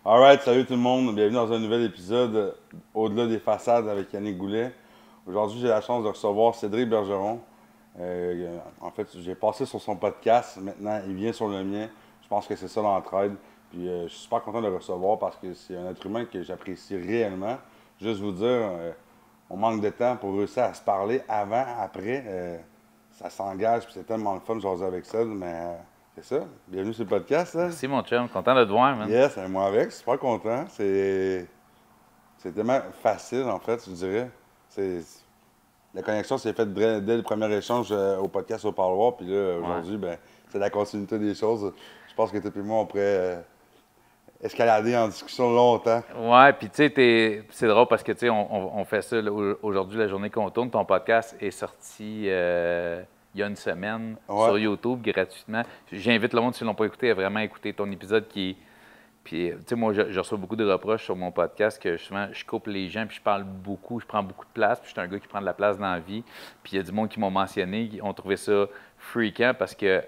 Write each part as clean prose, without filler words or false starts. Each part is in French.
Alright, salut tout le monde, bienvenue dans un nouvel épisode Au-delà des façades avec Yannick Goulet. Aujourd'hui, j'ai la chance de recevoir Cédric Bergeron. En fait, j'ai passé sur son podcast, maintenant il vient sur le mien. Je pense que c'est ça l'entraide. Puis je suis super content de le recevoir parce que c'est un être humain que j'apprécie réellement. Juste vous dire, on manque de temps pour réussir à se parler avant, après. Ça s'engage, puis c'est tellement le fun de jaser avec ça, mais c'est ça. Bienvenue sur le podcast. Hein? Merci, mon chum. Content de te voir, man. Yes, moi avec, super content. C'est tellement facile, en fait, je dirais. C'est, la connexion s'est faite dès le premier échange au podcast au parloir. Puis là, Ouais. aujourd'hui, ben, c'est la continuité des choses. Je pense que toi et moi, on pourrait escalader en discussion longtemps. Ouais, puis tu sais, c'est drôle parce que tu sais, on fait ça là, aujourd'hui, la journée qu'on tourne. Ton podcast est sorti il y a une semaine Ouais, sur YouTube gratuitement. J'invite le monde, s'ils ne l'ont pas écouté, à vraiment écouter ton épisode qui est. Puis, tu sais, moi, je reçois beaucoup de reproches sur mon podcast que souvent, je coupe les gens, puis je parle beaucoup, je prends beaucoup de place, puis je suis un gars qui prend de la place dans la vie. Puis il y a du monde qui m'ont mentionné, qui ont trouvé ça freakant parce que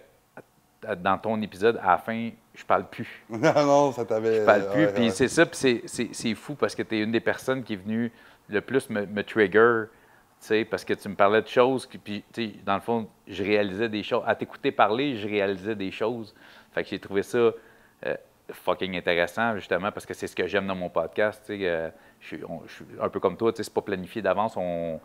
dans ton épisode, à la fin, je parle plus. non, non, ça t'avait. Je parle plus. Ouais, Puis ouais. c'est ça, puis c'est fou parce que tu es une des personnes qui est venue le plus me trigger, tu sais, parce que tu me parlais de choses, puis tu sais, dans le fond, je réalisais des choses. À t'écouter parler, je réalisais des choses. Fait que j'ai trouvé ça fucking intéressant, justement, parce que c'est ce que j'aime dans mon podcast. Tu sais, je suis un peu comme toi, tu sais, c'est pas planifié d'avance. On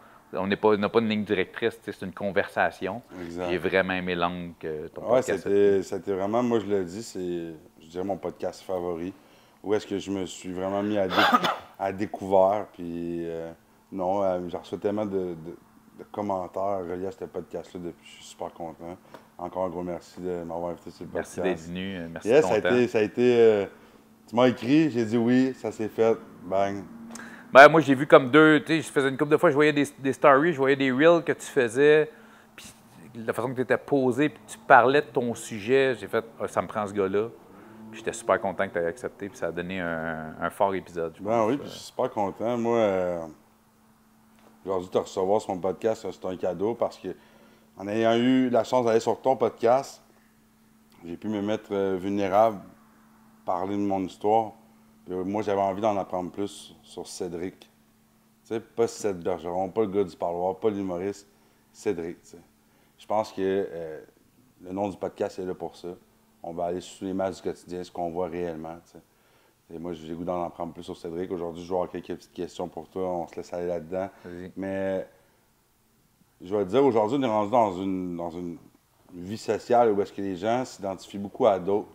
n'a pas une ligne directrice, tu sais, c'est une conversation. J'ai Exact. vraiment aimé l'angle que ton Ouais, podcast a pris. c'était vraiment, moi je le dis, c'est, je dirais, mon podcast favori. Où est-ce que je me suis vraiment mis à découvert. Puis non, j'ai reçu tellement de commentaires reliés à ce podcast-là depuis. Je suis super content. Encore un gros merci de m'avoir invité sur le Merci d'être podcast. venu, merci de Yes, ton temps. ça a été tu m'as écrit, j'ai dit oui, ça s'est fait. Bang. Ben, moi, j'ai vu comme deux. Tu sais, je faisais une couple de fois, je voyais des stories, je voyais des reels que tu faisais, puis la façon que tu étais posé, puis tu parlais de ton sujet, j'ai fait, ah, ça me prend ce gars-là. Puis j'étais super content que tu aies accepté, puis ça a donné un fort épisode, je Ben oui, pense. puis je suis super content. Moi, aujourd'hui, te recevoir sur mon podcast, c'est un cadeau parce que en ayant eu la chance d'aller sur ton podcast, j'ai pu me mettre vulnérable, parler de mon histoire. Puis, moi, j'avais envie d'en apprendre plus sur Cédric. Tu sais, pas Cédric Bergeron, pas le gars du parloir, pas l'humoriste, Cédric. Tu sais. Je pense que le nom du podcast est là pour ça. On va aller sous les masses du quotidien, ce qu'on voit réellement. Tu sais. Et moi, j'ai le goût d'en apprendre plus sur Cédric. Aujourd'hui, je vais avoir quelques petites questions pour toi. On se laisse aller là-dedans. Vas-y. Mais je vais te dire, aujourd'hui, on est rendu dans une vie sociale où est-ce que les gens s'identifient beaucoup à d'autres.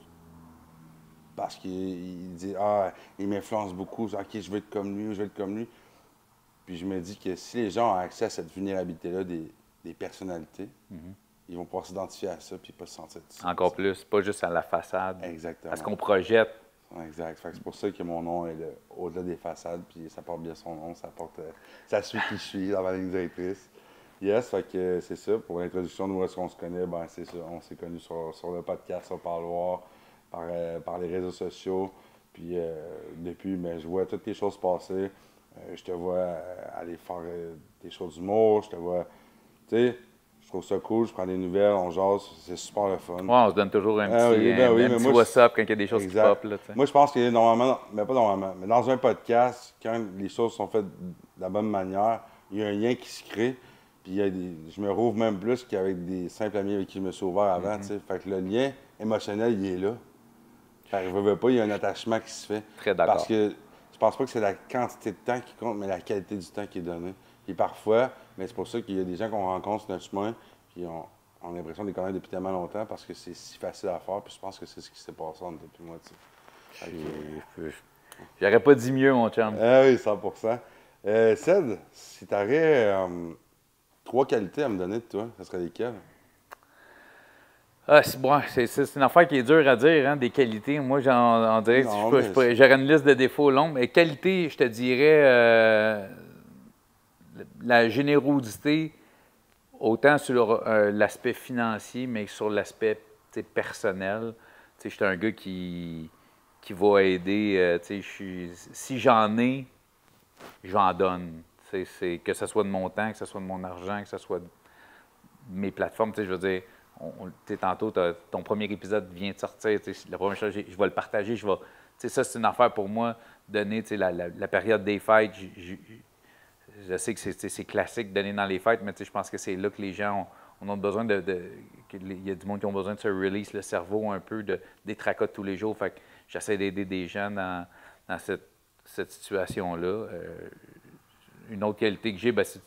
Parce qu'il dit, ah, il m'influence beaucoup, ok, je veux être comme lui, je veux être comme lui. Puis je me dis que si les gens ont accès à cette vulnérabilité-là des personnalités, ils vont pouvoir s'identifier à ça puis pas se sentir tout seul. Encore plus, pas juste à la façade, Exactement. à ce qu'on projette. Exact. Fait que c'est pour ça que mon nom est au-delà des façades, puis ça porte bien son nom, ça suit qui je suis dans ma ligne directrice. Yes, fait que c'est ça. Pour l'introduction de où est-ce qu'on se connaît, ben c'est ça. On s'est connus sur le podcast, au parloir, par les réseaux sociaux. Puis depuis, ben, je vois toutes les choses passer. Je te vois aller faire des choses d'humour. Je te vois, tu sais, je trouve ça cool. Je prends des nouvelles, on jase. C'est super le fun. Ouais, on se donne toujours Ah oui, ben oui, un mais petit moi, what's-up quand il y a des choses qui exact. pop, là, tu sais. Moi, je pense que normalement, mais pas normalement, mais dans un podcast, quand les choses sont faites de la bonne manière, il y a un lien qui se crée. Puis je me rouvre même plus qu'avec des simples amis avec qui je me suis ouvert avant, tu sais. Fait que le lien émotionnel, il est là. Fait que veux pas, il y a un attachement qui se fait. Très Parce d'accord. que je pense pas que c'est la quantité de temps qui compte, mais la qualité du temps qui est donné. Puis parfois, mais c'est pour ça qu'il y a des gens qu'on rencontre sur notre chemin, puis on a l'impression de les connaître depuis tellement longtemps parce que c'est si facile à faire. Puis je pense que c'est ce qui s'est passé entre depuis moi, tu sais. Fait que, J'aurais pas dit mieux, mon chum. ah oui, 100%. Ced, si tu aurais trois qualités à me donner de toi, ça serait lesquelles? Ah, c'est bon, c'est une affaire qui est dure à dire, hein, des qualités. Moi, on dirait que Non, mais j'aurais une liste de défauts longue, mais qualité, je te dirais la générosité, autant sur l'aspect financier, mais sur l'aspect tu sais, personnel. Tu sais, je suis un gars qui va aider. Tu sais, si j'en ai, j'en donne. Tu sais, que ce soit de mon temps, que ce soit de mon argent, que ce soit de mes plateformes. Tu sais, je veux dire, tu sais, tantôt, ton premier épisode vient de sortir. Tu sais, la première chose, je vais le partager. sais, ça, c'est une affaire pour moi, donner, tu sais, la période des fêtes. Je sais que c'est classique donner dans les fêtes, mais tu sais, je pense que c'est là que les gens ont besoin il y a du monde qui ont besoin de se release le cerveau un peu des tracas de tous les jours. Fait que j'essaie d'aider des gens dans cette situation-là. Une autre qualité que j'ai, ben, c'est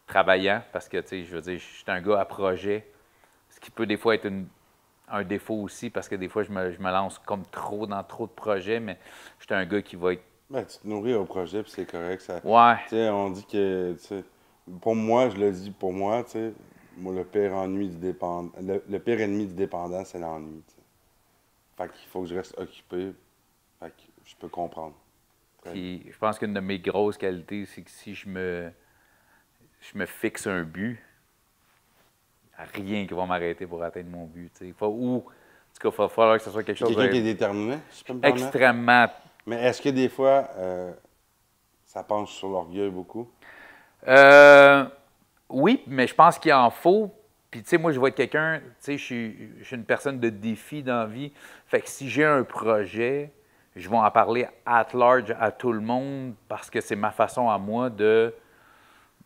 travaillant, parce que, tu sais, je veux dire, je suis un gars à projet, ce qui peut des fois être un défaut aussi, parce que des fois, je me lance comme trop dans trop de projets, mais je suis un gars qui va être... Ben, tu te nourris au projet, puis c'est correct. Ça, Ouais, tu sais, on dit que, tu sais, pour moi, je le dis pour moi, tu sais, moi, le pire ennemi du dépendant, c'est l'ennui, tu sais. Fait qu'il faut que je reste occupé. Fait que je peux comprendre. Très bien. puis je pense qu'une de mes grosses qualités, c'est que si je me fixe un but, il n'y a rien qui va m'arrêter pour atteindre mon but, tu sais. En tout cas, il va falloir que ce soit quelque C'est chose quelqu'un qui est déterminé, si je peux me permettre. extrêmement... Mais est-ce que des fois, ça penche sur l'orgueil beaucoup? Euh, oui, mais je pense qu'il en faut. Puis, tu sais, moi, je vais être quelqu'un, tu sais, je suis une personne de défi dans la vie. Fait que si j'ai un projet, je vais en parler at large à tout le monde parce que c'est ma façon à moi de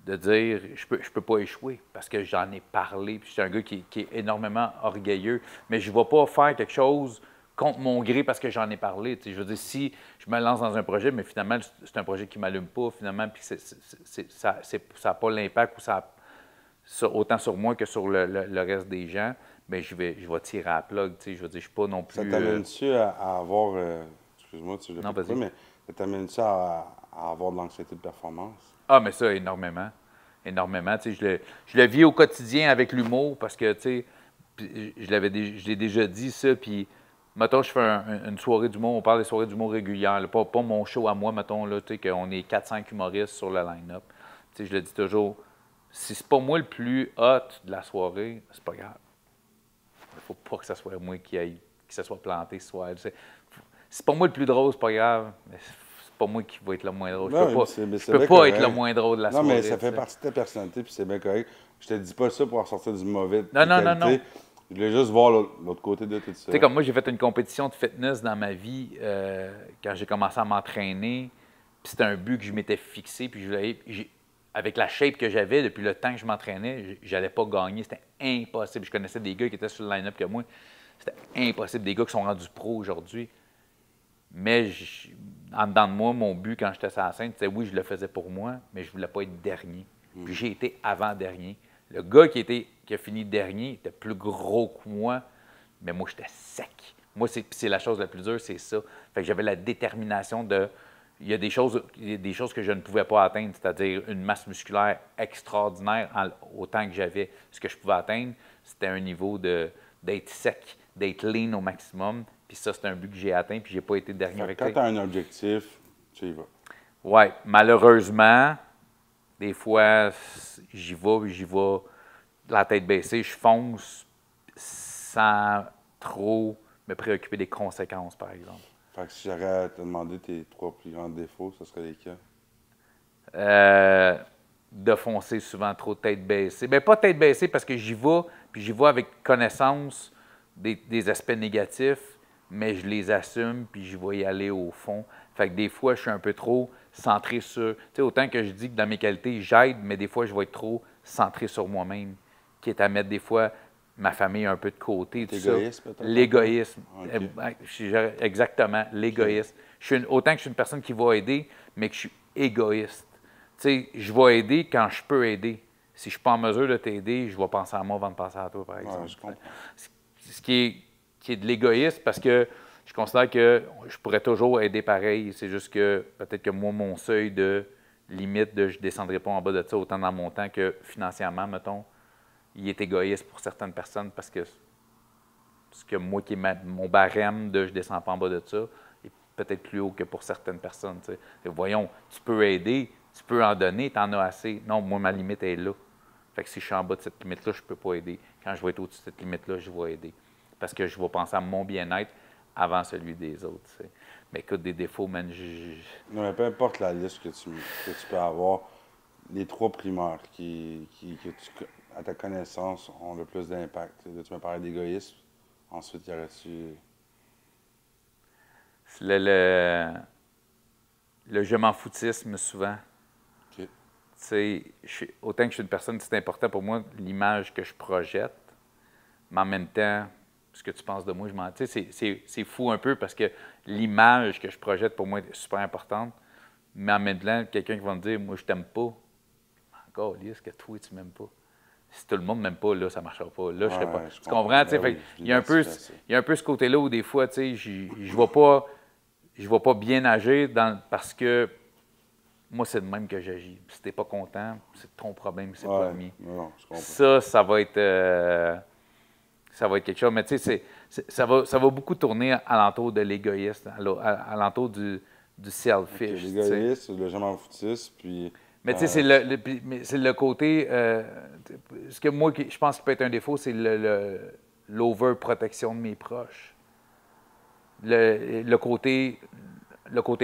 dire je peux pas échouer parce que j'en ai parlé. Puis je suis un gars qui est énormément orgueilleux, mais je ne vais pas faire quelque chose contre mon gré parce que j'en ai parlé. Tu sais, je veux dire, si je me lance dans un projet, mais finalement, c'est un projet qui ne m'allume pas, finalement, puis ça n'a pas l'impact ou autant sur moi que sur le reste des gens, bien, je vais tirer à la plug. Tu sais, je veux dire, je ne suis pas non Ça plus. t'amène-tu à avoir, excuse-moi si je le Non, fais couper, vas-y. mais ça t'amène-tu à avoir de l'anxiété de performance? Ah, mais ça, énormément. Énormément. Tu sais, je le vis au quotidien avec l'humour parce que, tu sais, puis je l'ai déjà dit ça, puis, mettons, je fais une soirée d'humour, on parle des soirées d'humour régulières, là, pas mon show à moi, mettons, là, tu sais, qu'on est 4-5 humoristes sur le line-up. Tu sais, je le dis toujours, si c'est pas moi le plus hot de la soirée, c'est pas grave. Il faut pas que ce soit moi qui se soit planté ce soir. Tu sais. Si c'est pas moi le plus drôle, c'est pas grave, mais c'est pas moi qui va être le moins drôle. Non, mais Je c'est peux bien pas être le correct. moins drôle de la Non, mais soirée. ça Tu fait sais. partie de ta personnalité, puis c'est bien correct. Je te dis pas ça pour ressortir du mauvais de Non, tes non, non, non. qualités. Je voulais juste voir l'autre côté de tout ça. Tu sais, comme moi, j'ai fait une compétition de fitness dans ma vie quand j'ai commencé à m'entraîner. Puis c'était un but que je m'étais fixé. Puis avec la shape que j'avais depuis le temps que je m'entraînais, j'allais pas gagner. C'était impossible. Je connaissais des gars qui étaient sur le line-up que moi. C'était impossible. Des gars qui sont rendus pro aujourd'hui. Mais en dedans de moi, mon but quand j'étais sur la scène, c'était oui, je le faisais pour moi, mais je voulais pas être dernier. Puis j'ai été avant-dernier. Le gars qui a fini dernier était plus gros que moi, mais moi, j'étais sec. Moi, c'est la chose la plus dure, c'est ça. Fait que j'avais la détermination de. Il y a des choses que je ne pouvais pas atteindre, c'est-à-dire une masse musculaire extraordinaire autant que j'avais. Ce que je pouvais atteindre, c'était un niveau d'être sec, d'être lean au maximum. Puis ça, c'est un but que j'ai atteint, puis j'ai pas été dernier Fait que avec quand tu as un objectif, tu y vas. Oui, malheureusement, des fois, j'y vais la tête baissée, je fonce sans trop me préoccuper des conséquences, par exemple. Fait que si j'aurais à te demander tes 3 plus grands défauts, ce serait lesquels? De foncer souvent trop tête baissée. Bien, pas tête baissée parce que j'y vais avec connaissance des aspects négatifs, mais je les assume, puis je vais y aller au fond. Fait que des fois, je suis un peu trop centré sur... Tu sais, autant que je dis que dans mes qualités, j'aide, mais des fois, je vais être trop centré sur moi-même, qui est à mettre des fois ma famille un peu de côté, tout ça. L'égoïsme, peut-être? L'égoïsme. OK. Exactement, l'égoïsme. Autant que je suis une personne qui va aider, mais que je suis égoïste. Tu sais, je vais aider quand je peux aider. Si je ne suis pas en mesure de t'aider, je vais penser à moi avant de penser à toi, par exemple. Ouais, je comprends. Ce qui est de l'égoïsme parce que je considère que je pourrais toujours aider pareil. C'est juste que peut-être que moi, mon seuil de limite je ne descendrai pas en bas de ça autant dans mon temps que financièrement, mettons, il est égoïste pour certaines personnes parce que ce que moi qui est mon barème de je ne descends pas en bas de ça est peut-être plus haut que pour certaines personnes. Tu sais. Et voyons, tu peux aider, tu peux en donner, tu en as assez. Non, moi, ma limite est là. Fait que si je suis en bas de cette limite-là, je ne peux pas aider. Quand je vais être au-dessus de cette limite-là, je vais aider. Parce que je vais penser à mon bien-être avant celui des autres. Tu sais. Mais écoute, des défauts, man, Non, mais peu importe la liste que tu peux avoir, les 3 primaires à ta connaissance, ont le plus d'impact. Là, tu m'as parlé d'égoïsme. Ensuite, il y aurait-tu... Le je m'en foutisme souvent. OK. Autant que je suis une personne, c'est important pour moi l'image que je projette, mais en même temps, ce que tu penses de moi, je m'en. C'est fou un peu parce que l'image que je projette pour moi est super importante, mais en même temps, quelqu'un qui va me dire, moi, je t'aime pas. Encore, est-ce que toi, tu m'aimes pas? Si tout le monde ne m'aime pas, là, ça ne marchera pas. Là, je serais pas. Tu comprends? Ben oui, Il y a un peu ce côté-là où des fois, je ne vais pas bien agir parce que moi, c'est de même que j'agis. Si tu n'es pas content, c'est ton problème, c'est pas le mien. Non, je comprends. Ça va être quelque chose. Mais tu sais, ça va beaucoup tourner alentour de l'égoïste, alentour du selfish. Okay, l'égoïste, le je m'en foutisse, puis... Mais tu sais, c'est le côté... ce que moi, je pense qui peut être un défaut, c'est l'over-protection de mes proches. Le côté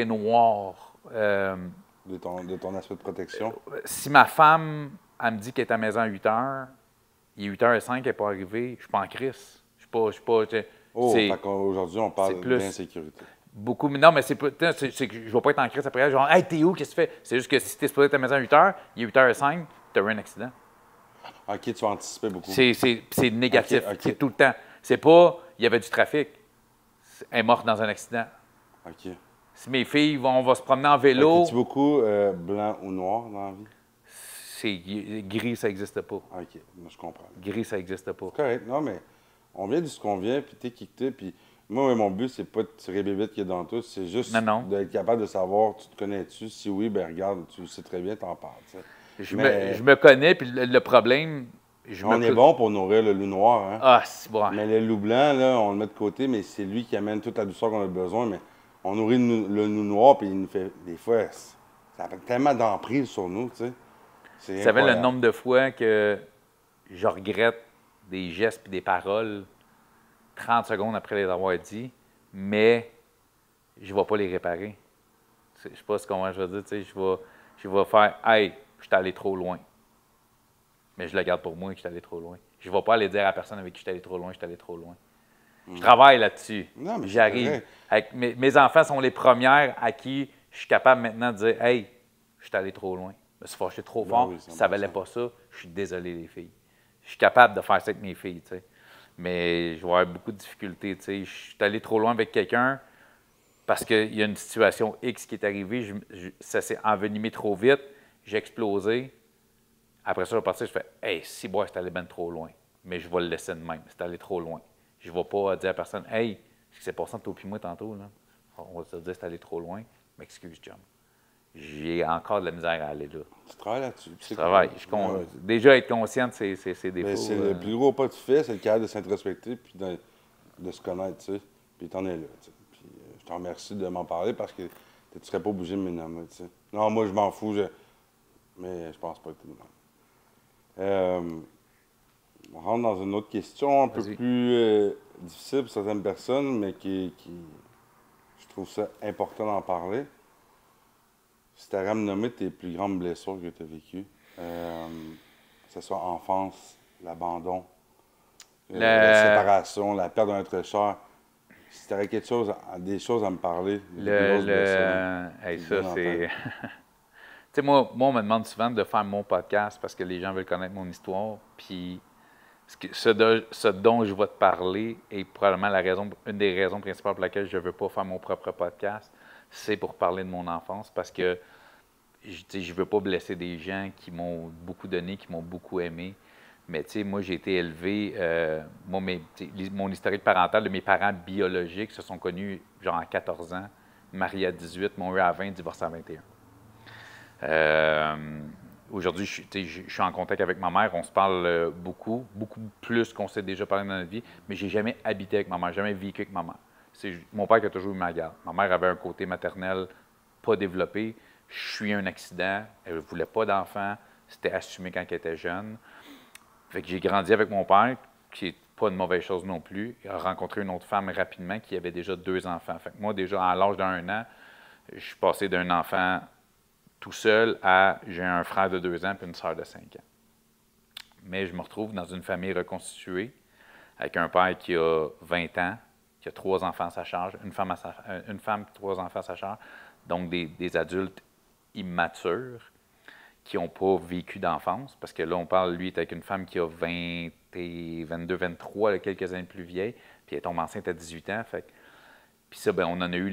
noir. De ton aspect de protection. Si ma femme, elle me dit qu'elle est à la maison à 8 heures, il est 8h05, elle n'est pas arrivée, je suis pas en crise. Je suis pas. Fait qu'aujourd'hui, on parle d'insécurité. Beaucoup. Non, mais c'est que je ne vais pas être en crise après. Genre, hey, t'es où? Qu'est-ce que tu fais? C'est juste que si tu es supposé être à la maison à 8 heures, il est 8h05, tu as eu un accident. OK, tu vas anticiper beaucoup. C'est négatif. Okay. C'est tout le temps. C'est pas, il y avait du trafic. Elle est morte dans un accident. OK. Si mes filles on va se promener en vélo. Es-tu beaucoup blanc ou noir dans la vie? C'est gris, ça n'existe pas. OK, moi, je comprends. Gris, ça n'existe pas. C'est correct. Non, mais on vient de ce qu'on vient, puis t'es qui que t'es, puis moi, mon but, c'est pas de tirer bébête qui est dans tout, c'est juste d'être capable de savoir, tu te connais-tu? Si oui, ben regarde, tu le sais très bien, t'en parles. Je me connais, puis le problème... On est bon pour nourrir le loup noir, hein? Ah, c'est bon. Mais le loup blanc, là, on le met de côté, mais c'est lui qui amène toute la douceur qu'on a besoin, mais on nourrit le loup noir, puis il nous fait, des fois, ça fait tellement d'emprise sur nous, tu sais. Vous savez le nombre de fois que je regrette des gestes et des paroles 30 secondes après les avoir dit, mais je ne vais pas les réparer. Je ne sais pas comment je vais dire. Je vais faire « Hey, je suis allé trop loin ». Mais je le garde pour moi que je suis allé trop loin. Je ne vais pas aller dire à la personne avec qui je suis allé trop loin, je suis allé trop loin. Je travaille là-dessus. Non, mais j'arrive. Mes enfants sont les premières à qui je suis capable maintenant de dire « Hey, je suis allé trop loin. Je me suis fâché trop fort. Ça ne valait pas ça. Je suis désolé, les filles. » Je suis capable de faire ça avec mes filles, tu sais. Mais je vais avoir beaucoup de difficultés, tu sais. Je suis allé trop loin avec quelqu'un parce qu'il y a une situation X qui est arrivée. Ça s'est envenimé trop vite. J'ai explosé. Après ça, je vais partir, je fais « Hey, si moi, c'est allé bien trop loin. » Mais je vais le laisser de même. C'est allé trop loin. Je ne vais pas dire à personne « Hey, ce qui s'est passé entre toi et moi tantôt, là, on va se dire c'est allé trop loin. M'excuse, chum. » J'ai encore de la misère à aller là. Tu travailles là-dessus. Je travaille. Déjà, être conscient de ses défauts. C'est le plus gros pas que tu fais, c'est le cadre de s'introspecter puis de se connaître, tu sais. Puis t'en es là, tu sais. Puis je te remercie de m'en parler parce que tu ne serais pas obligé de me nommer, tu sais. Non, moi, je m'en fous, mais je pense pas que tu me nommes. On rentre dans une autre question un peu plus difficile pour certaines personnes, mais qui je trouve ça important d'en parler. Si tu avais à me nommer tes plus grandes blessures que tu as vécues, que ce soit enfance, l'abandon, la séparation, la perte d'un être cher, si tu avais des choses à me parler, ça, c'est... Tu sais, moi, on me demande souvent de faire mon podcast parce que les gens veulent connaître mon histoire. Puis, ce dont je vais te parler est probablement une des raisons principales pour laquelle je ne veux pas faire mon propre podcast. C'est pour parler de mon enfance parce que je ne veux pas blesser des gens qui m'ont beaucoup donné, qui m'ont beaucoup aimé. Mais tu sais, moi, j'ai été élevé, mon historique parental de mes parents biologiques se sont connus genre à 14 ans, mariés à 18, m'ont eu à 20, divorcés à 21. Aujourd'hui, je suis en contact avec ma mère. On se parle beaucoup plus qu'on s'est déjà parlé dans notre vie, mais je n'ai jamais habité avec ma mère, jamais vécu avec ma mère. C'est mon père qui a toujours eu ma garde. Ma mère avait un côté maternel pas développé. Je suis un accident. Elle ne voulait pas d'enfant. C'était assumé quand elle était jeune. Fait que j'ai grandi avec mon père, qui n'est pas une mauvaise chose non plus. Il a rencontré une autre femme rapidement qui avait déjà 2 enfants. Fait que moi, déjà, à l'âge d'1 an, je suis passé d'un enfant tout seul à j'ai un frère de 2 ans et une sœur de 5 ans. Mais je me retrouve dans une famille reconstituée avec un père qui a 20 ans, qui a 3 enfants à sa charge, une femme, 3 enfants à sa charge, donc des adultes immatures qui n'ont pas vécu d'enfance, parce que là, on parle, lui, est avec une femme qui a 22, 23, là, quelques années plus vieille, puis elle tombe enceinte à 18 ans. Puis ça, ben, on en a eu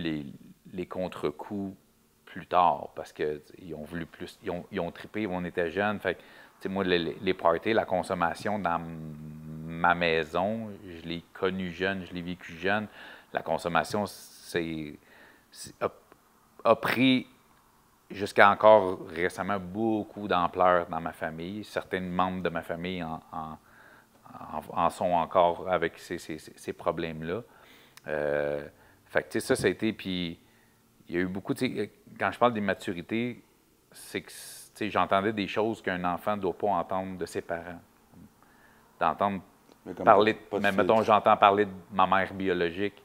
les contre-coups plus tard, parce qu'ils ont voulu plus, ils ont trippé, on était jeunes. Fait que, moi, les parties, la consommation dans ma maison, je l'ai connu jeune, je l'ai vécu jeune. La consommation, a pris jusqu'à encore récemment beaucoup d'ampleur dans ma famille. Certains membres de ma famille en sont encore avec ces problèmes-là. Fait que, tu sais, ça a été, puis il y a eu beaucoup, tu sais, quand je parle d'immaturité, c'est que, tu sais, j'entendais des choses qu'un enfant ne doit pas entendre de ses parents. D'entendre parler, mais mettons, j'entends parler de ma mère biologique.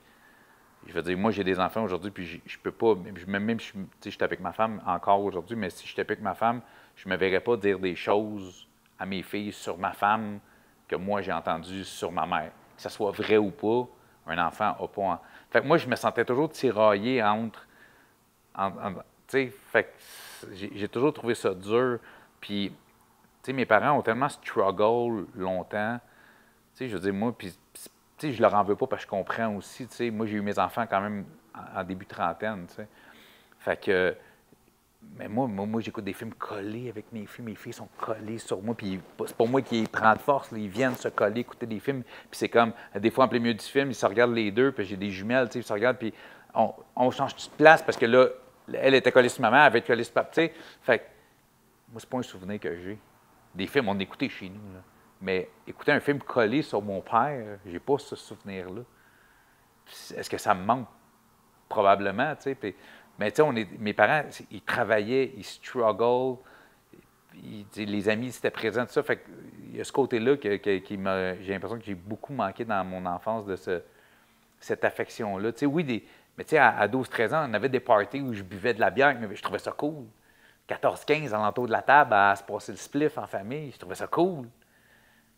Je veux dire, moi, j'ai des enfants aujourd'hui, puis je peux pas, même si je suis avec ma femme encore aujourd'hui, mais si je suis avec ma femme, je ne me verrais pas dire des choses à mes filles sur ma femme que moi, j'ai entendues sur ma mère. Que ce soit vrai ou pas, un enfant n'a pas... Fait que moi, je me sentais toujours tiraillé entre... tu sais, fait que j'ai toujours trouvé ça dur. Puis, tu sais, mes parents ont tellement struggle longtemps. Tu sais, je veux dire, moi, puis... Tu sais, je leur en veux pas parce que je comprends aussi. Tu sais, moi, j'ai eu mes enfants quand même en début de trentaine. Tu sais. Fait que, mais moi j'écoute des films collés avec mes filles. Mes filles sont collées sur moi. Puis c'est pas moi qui les prends de force. Là, ils viennent se coller, écouter des films. Puis c'est comme, des fois, en plein milieu du film, ils se regardent les deux. Puis j'ai des jumelles, tu sais, ils se regardent. Puis on change de place parce que là, elle était collée sur maman, elle avait été collée sur papa. Tu sais. Fait que, moi, c'est pas un souvenir que j'ai. Des films, on écoutait chez nous. Là. Mais écouter un film collé sur mon père, j'ai pas ce souvenir-là. Est-ce que ça me manque? Probablement, tu sais. Mais tu sais, mes parents, ils travaillaient, ils struggle, les amis étaient présents, tout ça. Fait qu'il y a ce côté-là qui j'ai l'impression que j'ai beaucoup manqué dans mon enfance de cette affection-là. Tu sais, oui, mais tu sais, à 12-13 ans, on avait des parties où je buvais de la bière, mais je trouvais ça cool. 14-15, alentour de la table, à se passer le spliff en famille, je trouvais ça cool.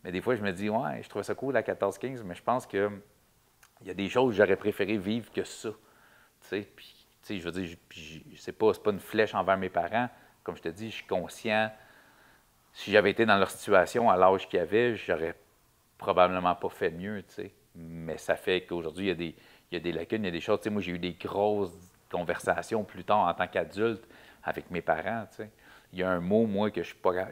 Mais des fois, je me dis, ouais, je trouvais ça cool à 14-15, mais je pense que il y a des choses que j'aurais préféré vivre que ça. Tu sais, puis, tu sais, je veux dire, c'est pas une flèche envers mes parents. Comme je te dis, je suis conscient. Si j'avais été dans leur situation à l'âge qu'ils avaient, j'aurais probablement pas fait mieux, tu sais. Mais ça fait qu'aujourd'hui, il y a des lacunes, il y a des choses. Tu sais, moi, j'ai eu des grosses conversations plus tard en tant qu'adulte avec mes parents, tu sais. Il y a un mot, moi, que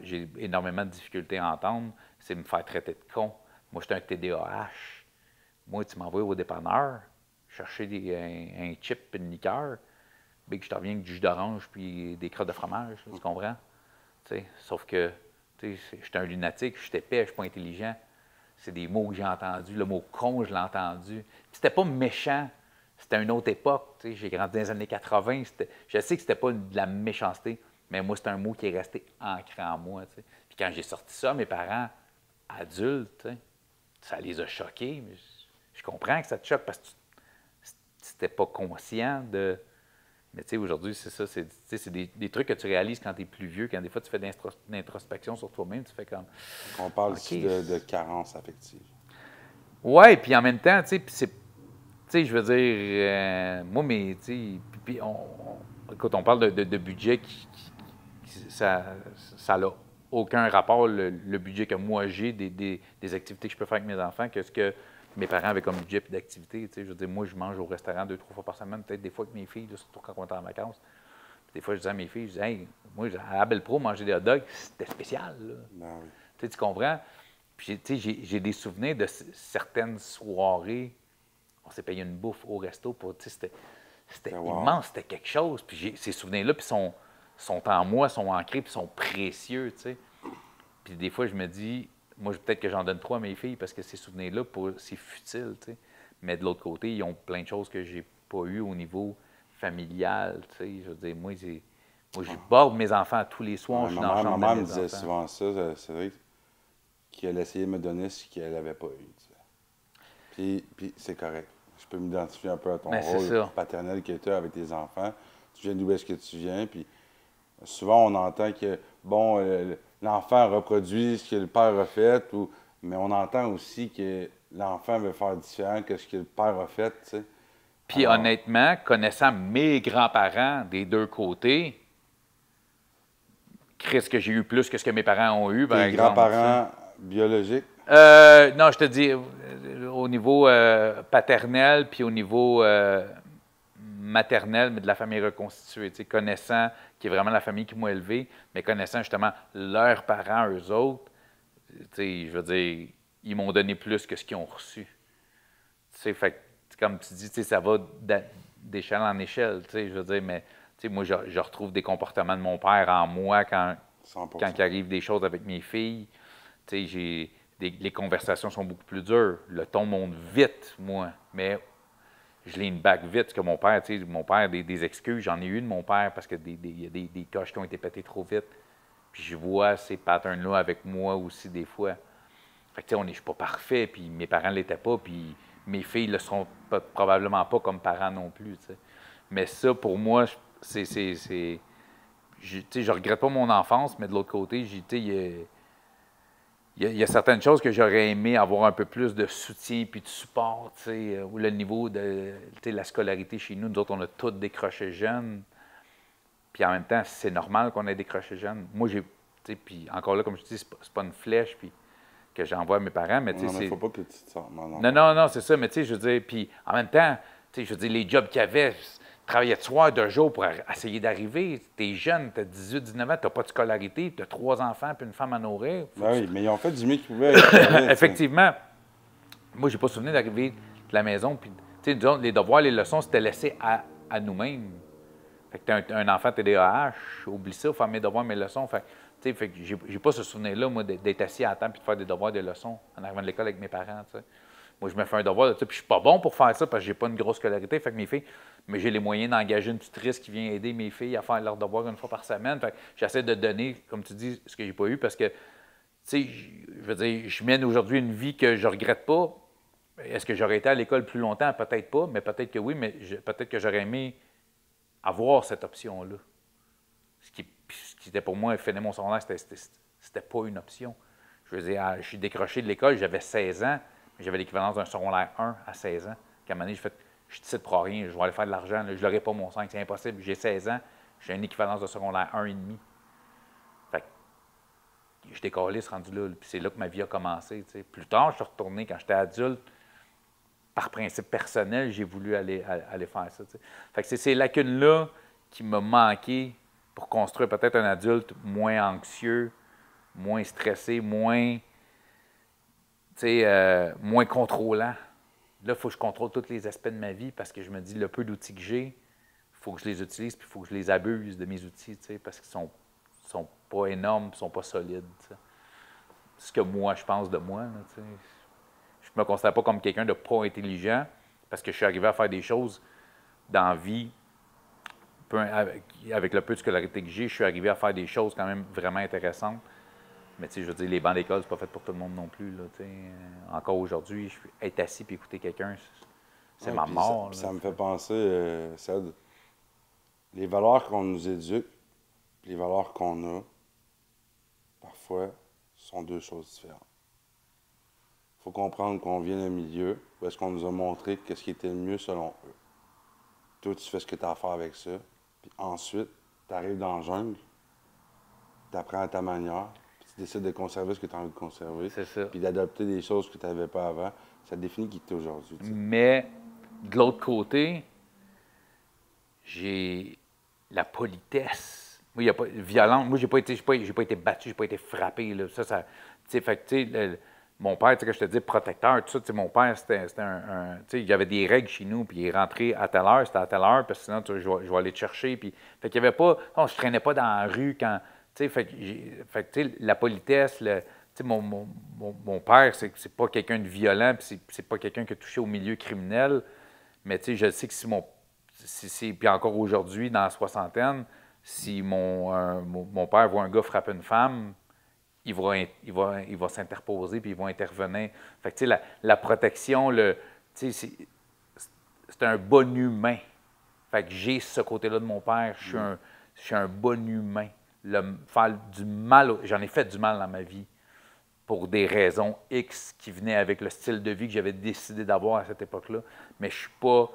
j'ai énormément de difficultés à entendre, c'est me faire traiter de con. Moi, j'étais un TDAH. Moi, tu m'envoies au dépanneur, chercher un chip et une liqueur, big, je te reviens avec du jus d'orange puis des crottes de fromage, tu comprends? T'sais, sauf que j'étais un lunatique, je suis épais, je ne suis pas intelligent. C'est des mots que j'ai entendus. Le mot con, je l'ai entendu. C'était pas méchant. C'était une autre époque. J'ai grandi dans les années 80. Je sais que c'était pas de la méchanceté, mais moi, c'est un mot qui est resté ancré en moi. T'sais. Puis quand j'ai sorti ça, mes parents, adultes, ça les a choqués. Mais je comprends que ça te choque parce que tu n'étais pas conscient de... Mais tu sais, aujourd'hui, c'est ça, c'est des trucs que tu réalises quand tu es plus vieux, quand des fois tu fais de l'introspection sur toi-même, tu fais comme... On parle ici de carence affective. Ouais, puis en même temps, tu sais, je veux dire, moi, mais, tu sais, puis écoute, on parle de budget ça n'a aucun rapport, le budget que moi j'ai, des activités que je peux faire avec mes enfants, que ce que mes parents avaient comme budget et d'activité. Tu sais, je veux dire, moi, je mange au restaurant 2-3 fois par semaine, peut-être des fois avec mes filles, là, surtout quand on est en vacances. Puis des fois, je disais à mes filles, je disais, hey, moi, à Belle Pro, manger des hot dogs, c'était spécial. Là. Ben oui. Tu comprends? Puis, tu sais, j'ai des souvenirs de certaines soirées. On s'est payé une bouffe au resto pour, tu sais, c'était immense, c'était quelque chose. Puis ces souvenirs-là, puis sont en moi, sont ancrés, puis sont précieux, tu sais. Puis des fois, je me dis, moi, peut-être que j'en donne trop à mes filles parce que ces souvenirs-là, c'est futile, tu sais. Mais de l'autre côté, ils ont plein de choses que j'ai pas eues au niveau familial, tu sais. Je veux dire, moi, je borde mes enfants tous les soirs, je suis dans la chambre de mes enfants. Ma maman me disait souvent ça, c'est vrai, qu'elle essayait de me donner ce qu'elle n'avait pas eu, tu sais. Puis c'est correct. Je peux m'identifier un peu à ton rôle paternel que tu as avec tes enfants. Tu viens d'où est-ce que tu viens, puis souvent, on entend que, bon, l'enfant reproduit ce que le père a fait, mais on entend aussi que l'enfant veut faire différent que ce que le père a fait, tu sais. Puis Alors, honnêtement, connaissant mes grands-parents des deux côtés, Chris, que j'ai eu plus que ce que mes parents ont eu, par tes exemple. grands-parents biologiques, Non, je te dis, au niveau paternel, puis au niveau maternel, mais de la famille reconstituée. Tu sais, connaissant, qui est vraiment la famille qui m'a élevé, mais connaissant justement leurs parents, eux autres, tu sais, je veux dire, ils m'ont donné plus que ce qu'ils ont reçu. Tu sais, fait que, comme tu dis, tu sais, ça va d'échelle en échelle, tu sais, je veux dire, mais tu sais, moi, je retrouve des comportements de mon père en moi quand 100%. il arrive des choses avec mes filles. Tu sais, les conversations sont beaucoup plus dures. Le ton monte vite, moi, mais je lean back vite. Parce que mon père, tu sais, mon père, des excuses, j'en ai eu de mon père parce que y a des coches qui ont été pétées trop vite. Puis je vois ces patterns-là avec moi aussi des fois. Fait que, tu sais, je ne suis pas parfait, puis mes parents ne l'étaient pas, puis mes filles ne le seront probablement pas comme parents non plus, tu sais. Mais ça, pour moi, je regrette pas mon enfance, mais de l'autre côté, il y a certaines choses que j'aurais aimé avoir un peu plus de soutien puis de support, tu sais, ou le niveau de la scolarité chez nous. Nous autres, on a tous décroché jeunes. Puis en même temps, c'est normal qu'on ait décroché jeunes. Moi, puis encore là, comme je te dis, c'est pas une flèche puis que j'envoie à mes parents, mais tu sais, Non, mais il c'est... ne faut pas que tu te sentes mal. Non, c'est ça, mais tu sais, je veux dire, puis en même temps, tu sais, je veux dire, les jobs qu'il y avait, travailler de soir, de jour pour essayer d'arriver. T'es jeune, t'as 18, 19 ans, t'as pas de scolarité, t'as 3 enfants puis une femme à nourrir. Ben oui, mais ils ont fait du mieux qu'ils pouvaient avec ce qu'il y avait, tu sais. Effectivement. Moi, j'ai pas souvenir d'arriver de la maison, puis, tu sais, disons, les devoirs, les leçons, c'était laissé à nous-mêmes. Fait que t'as un enfant TDAH, oublie ça, faire mes devoirs, mes leçons. Fait que j'ai pas ce souvenir-là, moi, d'être assis à table puis de faire des devoirs, des leçons en arrivant de l'école avec mes parents, tu sais. Moi, je me fais un devoir de ça, puis je suis pas bon pour faire ça parce que j'ai pas une grosse scolarité. Fait que mes filles, mais j'ai les moyens d'engager une tutrice qui vient aider mes filles à faire leurs devoirs une fois par semaine. Fait que j'essaie de donner, comme tu dis, ce que j'ai pas eu parce que, tu sais, je veux dire, je mène aujourd'hui une vie que je regrette pas. Est-ce que j'aurais été à l'école plus longtemps? Peut-être pas, mais peut-être que oui, mais peut-être que j'aurais aimé avoir cette option-là. Ce qui était pour moi, finir mon secondaire, c'était pas une option. Je veux dire, je suis décroché de l'école, j'avais 16 ans, mais j'avais l'équivalence d'un secondaire 1 à 16 ans. Qu'à un moment donné, j'ai fait, je suis ici pour rien, je vais aller faire de l'argent, là, je n'aurai pas mon 5, c'est impossible. J'ai 16 ans, j'ai une équivalence de secondaire 1 et demi. Fait que je décollais ce rendu là, puis c'est là que ma vie a commencé. T'sais. Plus tard, je suis retourné quand j'étais adulte. Par principe personnel, j'ai voulu aller faire ça. T'sais. Fait que c'est ces lacunes-là qui m'ont manqué pour construire peut-être un adulte moins anxieux, moins stressé, moins contrôlant. Là, il faut que je contrôle tous les aspects de ma vie parce que je me dis, le peu d'outils que j'ai, il faut que je les utilise puis il faut que je les abuse de mes outils, parce qu'ils sont pas énormes, ils sont pas solides. T'sais. C'est ce que moi, je pense de moi. Là, je me considère pas comme quelqu'un de pas intelligent parce que je suis arrivé à faire des choses dans la vie. Avec le peu de scolarité que j'ai, je suis arrivé à faire des choses quand même vraiment intéressantes. Mais tu sais, je veux dire, les bancs d'école, c'est pas fait pour tout le monde non plus. Là, encore aujourd'hui, être assis et écouter quelqu'un, c'est ma mort. Ça me fait penser, Ced, les valeurs qu'on nous éduque, les valeurs qu'on a, parfois, sont deux choses différentes. Il faut comprendre qu'on vient d'un milieu où est-ce qu'on nous a montré qu'est-ce qui était le mieux selon eux. Toi, tu fais ce que tu as à faire avec ça. Puis ensuite, tu arrives dans la jungle, tu apprends à ta manière, puis tu décides de conserver ce que tu as envie de conserver. C'est ça. Puis d'adopter des choses que tu n'avais pas avant. Ça définit qui tu es aujourd'hui. T'sais. Mais de l'autre côté, j'ai la politesse. Moi, il n'y a pas violence. Moi, j'ai pas été battu, j'ai pas été frappé. Là. Mon père, que je te dis, protecteur, tout ça, mon père, c'était il y avait des règles chez nous, puis il est rentré à telle heure, c'était à telle heure, parce que sinon, je vais aller te chercher. Puis, fait qu'il y avait pas, non, je traînais pas dans la rue quand, la politesse, mon père, c'est pas quelqu'un de violent, puis c'est pas quelqu'un qui a touché au milieu criminel, mais je sais que puis encore aujourd'hui, dans la soixantaine, si mon père voit un gars frapper une femme, il va s'interposer puis il va intervenir. Fait que, la protection, c'est un bon humain. Fait que j'ai ce côté-là de mon père. Je suis un bon humain. Faire du mal, j'en ai fait du mal dans ma vie pour des raisons X qui venaient avec le style de vie que j'avais décidé d'avoir à cette époque-là. Mais je suis pas...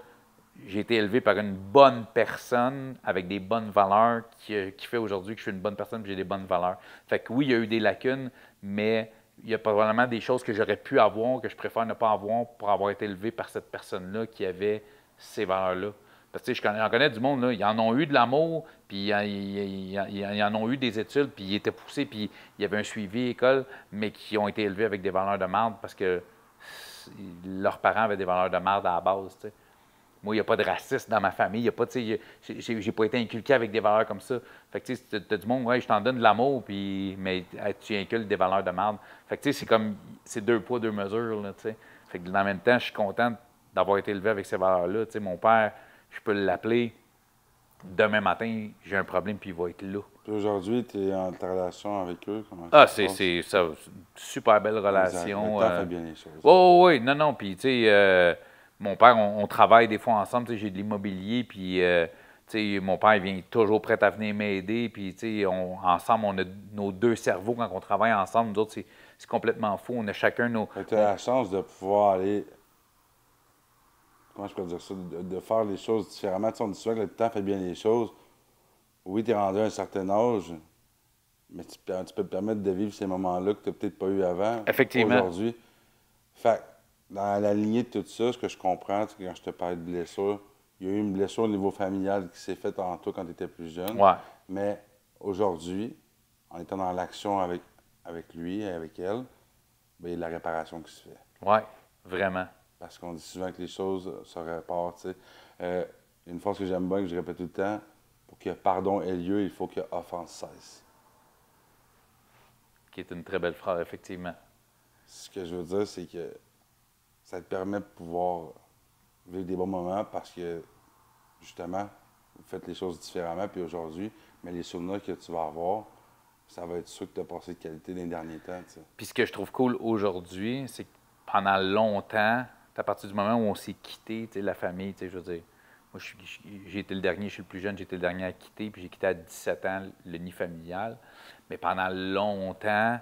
J'ai été élevé par une bonne personne avec des bonnes valeurs qui fait aujourd'hui que je suis une bonne personne et j'ai des bonnes valeurs. Fait que oui, il y a eu des lacunes, mais il y a probablement des choses que j'aurais pu avoir, que je préfère ne pas avoir pour avoir été élevé par cette personne-là qui avait ces valeurs-là. Parce que j'en connais du monde, là, ils en ont eu de l'amour, puis ils en ont eu des études, puis ils étaient poussés, puis il y avait un suivi école, mais qui ont été élevés avec des valeurs de marde parce que leurs parents avaient des valeurs de marde à la base, tu sais. Moi, il n'y a pas de racisme dans ma famille. Il y a pas, j'ai pas été inculqué avec des valeurs comme ça. Fait que, tu as du monde, ouais, je t'en donne de l'amour, mais tu inculques des valeurs de merde. Fait que, c'est comme, c'est deux poids, deux mesures, là, tu sais. Fait que, en même temps, je suis content d'avoir été élevé avec ces valeurs-là. Tu sais, mon père, je peux l'appeler demain matin, j'ai un problème, puis il va être là. Puis aujourd'hui, tu es en ta relation avec eux? Comment Ah, ça se passe? c'est ça, super belle Exact. relation. Le temps fait bien les choses. Oui, non, non. Puis, tu sais, mon père, on travaille des fois ensemble. Tu sais, j'ai de l'immobilier, puis, tu sais, mon père, il vient toujours prêt à venir m'aider. Puis, tu sais, ensemble, on a nos deux cerveaux quand on travaille ensemble. Nous autres, c'est complètement fou. On a chacun nos. Tu as la chance de pouvoir aller, comment je peux dire ça, de faire les choses différemment. Tu sais, on dit souvent que le temps fait bien les choses. Oui, tu es rendu à un certain âge, mais tu peux te permettre de vivre ces moments-là que tu n'as peut-être pas eu avant, Effectivement. aujourd'hui. Fait que, dans la lignée de tout ça, ce que je comprends, c'est que quand je te parlais de blessure, il y a eu une blessure au niveau familial qui s'est faite en toi quand tu étais plus jeune. Ouais. Mais aujourd'hui, en étant dans l'action avec lui et avec elle, bien, il y a de la réparation qui se fait. Oui, vraiment. Parce qu'on dit souvent que les choses se réparent, tu sais. Une phrase que j'aime bien, que je répète tout le temps, pour que pardon ait lieu, il faut que offense cesse. Qui est une très belle phrase, effectivement. Ce que je veux dire, c'est que ça te permet de pouvoir vivre des bons moments parce que, justement, vous faites les choses différemment, puis aujourd'hui, mais les souvenirs que tu vas avoir, ça va être sûr que tu as passé de qualité dans les derniers temps, tu sais. Puis ce que je trouve cool aujourd'hui, c'est que pendant longtemps, à partir du moment où on s'est quitté, tu sais, la famille, tu sais, je veux dire, moi, j'ai été le dernier, je suis le plus jeune, j'ai été le dernier à quitter, puis j'ai quitté à 17 ans le nid familial. Mais pendant longtemps,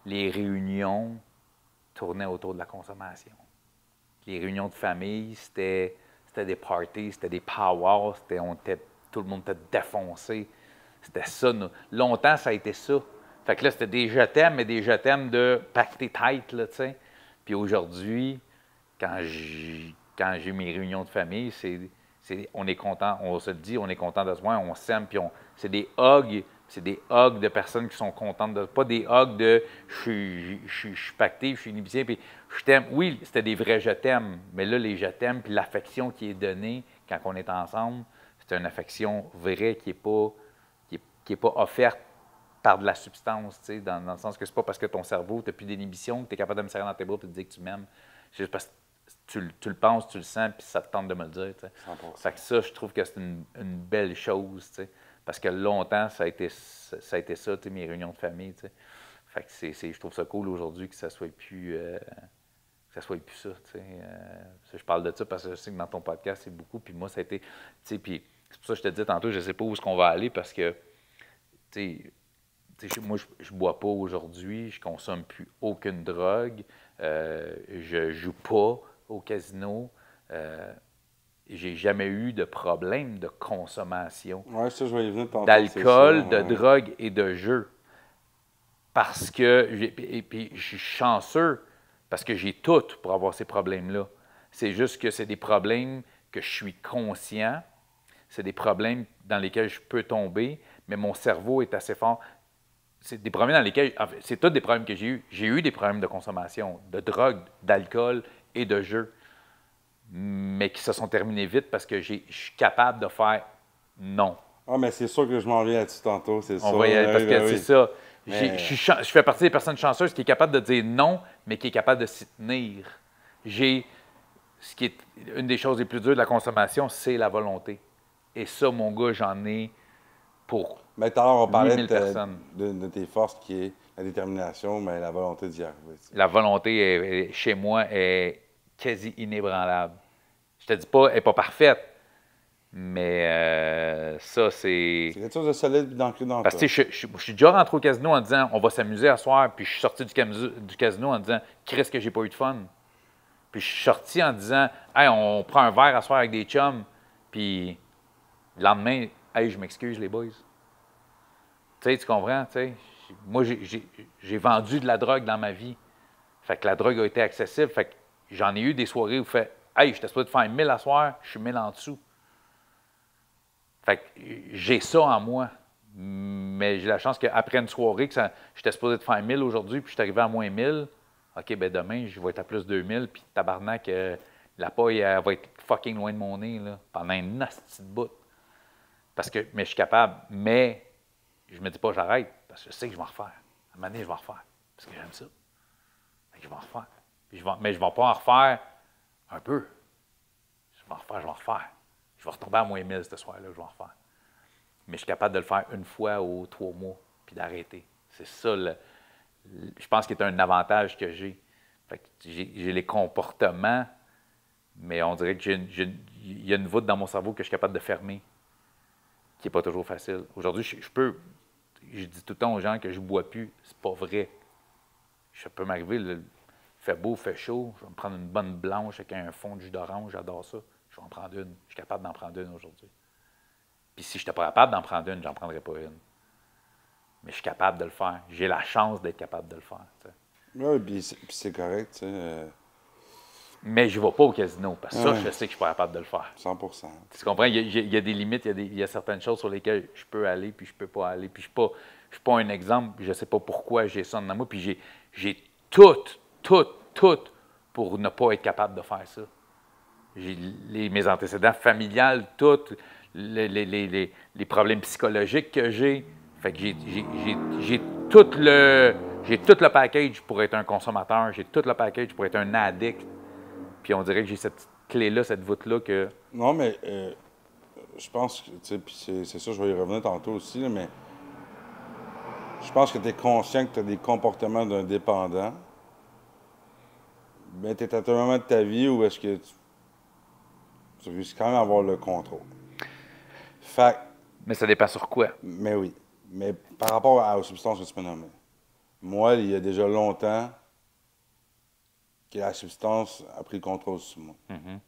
les réunions tournaient autour de la consommation. Les réunions de famille, c'était des parties, c'était des powwows, tout le monde était défoncé. C'était ça. Longtemps, ça a été ça. Fait que là, c'était des je t'aime, mais des je t'aime de pacter tête, là, tu sais. Puis aujourd'hui, quand j'ai mes réunions de famille, on est content, on se le dit, on est content de se voir, on s'aime, puis c'est des hugs de personnes qui sont contentes de. Pas des hugs de je suis pacté, je suis inhibité, puis je t'aime. Oui, c'était des vrais je t'aime, mais là, les je t'aime, puis l'affection qui est donnée quand on est ensemble, c'est une affection vraie qui n'est pas offerte par de la substance, tu sais, dans le sens que c'est pas parce que ton cerveau, tu n'as plus d'inhibition, que tu es capable de me serrer dans tes bras et de te dire que tu m'aimes. C'est juste parce que tu le penses, tu le sens, puis ça te tente de me le dire. Tu sais. Fait que ça, je trouve que c'est une belle chose, tu sais, parce que longtemps, ça a été ça, tu sais, mes réunions de famille. Tu sais. Fait que je trouve ça cool aujourd'hui que ça soit plus ça. Tu sais. Je parle de ça parce que je sais que dans ton podcast, c'est beaucoup. Puis moi, ça a été. Tu sais, puis c'est pour ça que je te dis tantôt, je ne sais pas où est-ce qu'on va aller parce que, tu sais, moi, je ne bois pas aujourd'hui, je ne consomme plus aucune drogue, je ne joue pas au casino. J'ai jamais eu de problème de consommation Ça, je vais y venir tantôt, d'alcool, de ouais. drogue et de jeu. Parce que, et puis je suis chanceux, parce que j'ai tout pour avoir ces problèmes-là. C'est juste que c'est des problèmes que je suis conscient, c'est des problèmes dans lesquels je peux tomber, mais mon cerveau est assez fort. C'est des problèmes dans lesquels, c'est tous des problèmes que j'ai eus. J'ai eu des problèmes de consommation, de drogue, d'alcool et de jeu, mais qui se sont terminés vite parce que je suis capable de faire non. Ah, mais c'est sûr que je m'en viens là-dessus tantôt, c'est ça. On va y aller parce que c'est ça. Mais... Je fais partie des personnes chanceuses qui est capable de dire non, mais qui est capable de s'y tenir. Ce qui est une des choses les plus dures de la consommation, c'est la volonté. Et ça, mon gars, j'en ai pour Mais tout à l'heure, on parlait personnes. de tes forces qui est la détermination, mais la volonté d'y arriver. Tu sais. La volonté, chez moi, est quasi inébranlable. Je te dis pas, elle n'est pas parfaite, Mais ça, c'est... C'est quelque chose de solide et d'ancré dans Parce toi. que je suis déjà rentré au casino en disant on va s'amuser à soir, puis je suis sorti du casino en disant Christ que j'ai pas eu de fun. Puis je suis sorti en disant hey, on prend un verre à soir avec des chums, puis le lendemain, hey, je m'excuse les boys. Tu comprends? T'sais? Moi, j'ai vendu de la drogue dans ma vie. Fait que la drogue a été accessible. Fait que j'en ai eu des soirées où fait hey, j'étais supposé de faire 1000 à soir, je suis 1000 en dessous. Fait que j'ai ça en moi. Mais j'ai la chance qu'après une soirée, j'étais supposé de faire 1000 aujourd'hui, puis je suis arrivé à moins 1000. OK, ben demain, je vais être à plus 2000, puis tabarnak, la paille, elle va être fucking loin de mon nez, là, pendant une nasty de bout. Mais je suis capable. Mais je me dis pas j'arrête, parce que je sais que je vais en refaire. À un moment donné, je vais en refaire, parce que j'aime ça. Fait que je vais en refaire. Mais je ne vais pas en refaire un peu. Je vais en refaire. Je vais retomber à moins 1000 ce soir-là, je vais en refaire. Mais je suis capable de le faire une fois aux 3 mois, puis d'arrêter. C'est ça, je pense qu'il y a un avantage que j'ai. Fait que j'ai les comportements, mais on dirait qu'il y a une voûte dans mon cerveau que je suis capable de fermer, qui n'est pas toujours facile. Aujourd'hui, je dis tout le temps aux gens que je ne bois plus. C'est pas vrai. Ça peut m'arriver, il fait beau, il fait chaud, je vais me prendre une bonne blanche avec un fond de jus d'orange, j'adore ça. Je vais en prendre une. Je suis capable d'en prendre une aujourd'hui. Puis si je n'étais pas capable d'en prendre une, j'en prendrais pas une. Mais je suis capable de le faire. J'ai la chance d'être capable de le faire. Oui, puis c'est correct, tu sais. Mais je ne vais pas au casino, parce que ça, Ouais. je sais que je ne suis pas capable de le faire. 100%. Tu comprends? Il y a des limites, il y a certaines choses sur lesquelles je peux aller, puis je ne peux pas aller. Puis je ne suis pas un exemple, je ne sais pas pourquoi j'ai ça dans moi. Puis j'ai tout pour ne pas être capable de faire ça. J'ai mes antécédents familiales, tout, les problèmes psychologiques que j'ai. Fait que j'ai tout le package pour être un consommateur, j'ai tout le package pour être un addict. Puis on dirait que j'ai cette petite clé-là, cette voûte-là que... Non, mais je pense que, tu sais, puis c'est ça, je vais y revenir tantôt aussi, là, mais je pense que tu es conscient que tu as des comportements d'un dépendant. Ben, tu es à un moment de ta vie où est-ce que tu veux quand même avoir le contrôle. Fait Mais ça dépend sur quoi. mais oui. Mais par rapport aux substances que tu peux nommer, moi, il y a déjà longtemps que la substance a pris le contrôle sur moi. Mm-hmm.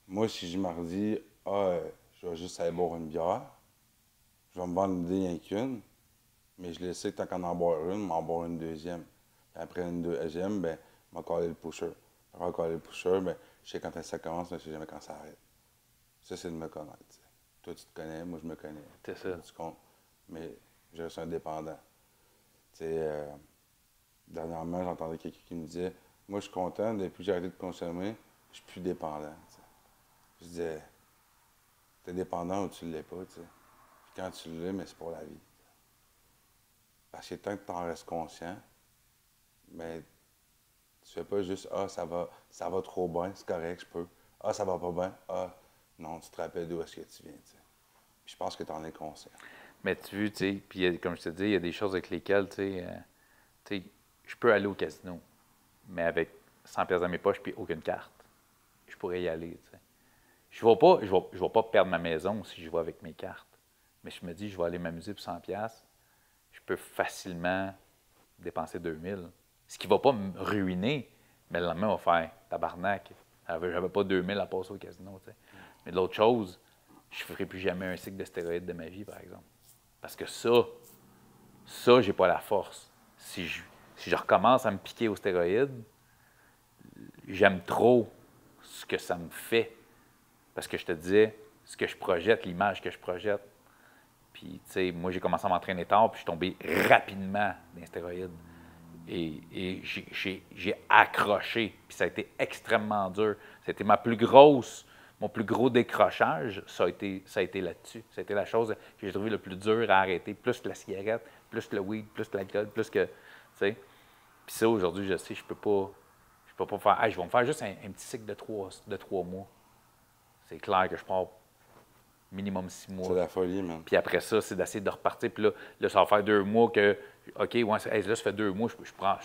Moi, si je me redis, je vais juste aller boire une bière, je vais me vendre l'idée rien qu'une, mais je le sais que tant qu'en boire une, m'en boire une deuxième. Puis après une deuxième, ben, je vais coller le pusher. Après coller le pusher, ben, je sais quand ça commence, mais je sais jamais quand ça arrête. Ça, c'est de me connaître. T'sais. Toi, tu te connais, moi, je me connais. C'est ça. Tu comptes. Mais je reste indépendant. Dernièrement, j'entendais quelqu'un qui me disait, moi, je suis content, depuis que j'ai arrêté de consommer, je suis plus dépendant. T'sais. Je disais, t'es dépendant ou tu ne l'es pas, tu sais. Puis quand tu l'es, mais c'est pour la vie. Parce que tant que tu en restes conscient, mais tu fais pas juste ça va trop bien, c'est correct, je peux. Ça va pas bien. Non, tu te rappelles d'où est-ce que tu viens, tu sais. Puis je pense que tu en es conscient. Mais tu sais, puis comme je te dis, il y a des choses avec lesquelles, tu sais, je peux aller au casino, mais avec 100 pièces dans mes poches puis aucune carte. Je pourrais y aller, tu sais. Je ne vais pas perdre ma maison si je vais avec mes cartes. Mais je me dis, je vais aller m'amuser pour 100 pièces. Je peux facilement dépenser 2000. Ce qui ne va pas me ruiner, mais le lendemain, on va faire tabarnak. J'avais pas 2000 à passer au casino, tu sais. Mais de l'autre chose, je ne ferai plus jamais un cycle de stéroïdes de ma vie, par exemple. Parce que ça, j'ai pas la force. Si je recommence à me piquer aux stéroïdes, j'aime trop ce que ça me fait. Parce que je te disais, ce que je projette, l'image que je projette. Puis, tu sais, moi, j'ai commencé à m'entraîner tard, puis je suis tombé rapidement dans les stéroïdes. Et j'ai accroché, puis ça a été extrêmement dur. C'était mon plus gros décrochage, ça a été là-dessus. Ça a été la chose que j'ai trouvé le plus dur à arrêter, plus que la cigarette, plus que le weed, plus que l'alcool, plus que, tu sais. Puis ça, aujourd'hui, je sais, je peux pas faire, je vais me faire juste un petit cycle de 3 mois. C'est clair que je pars minimum 6 mois. C'est la folie, man. Puis après ça, c'est d'essayer de repartir. Puis là, ça va faire 2 mois que, OK, ouais, là, ça fait 2 mois, je prends.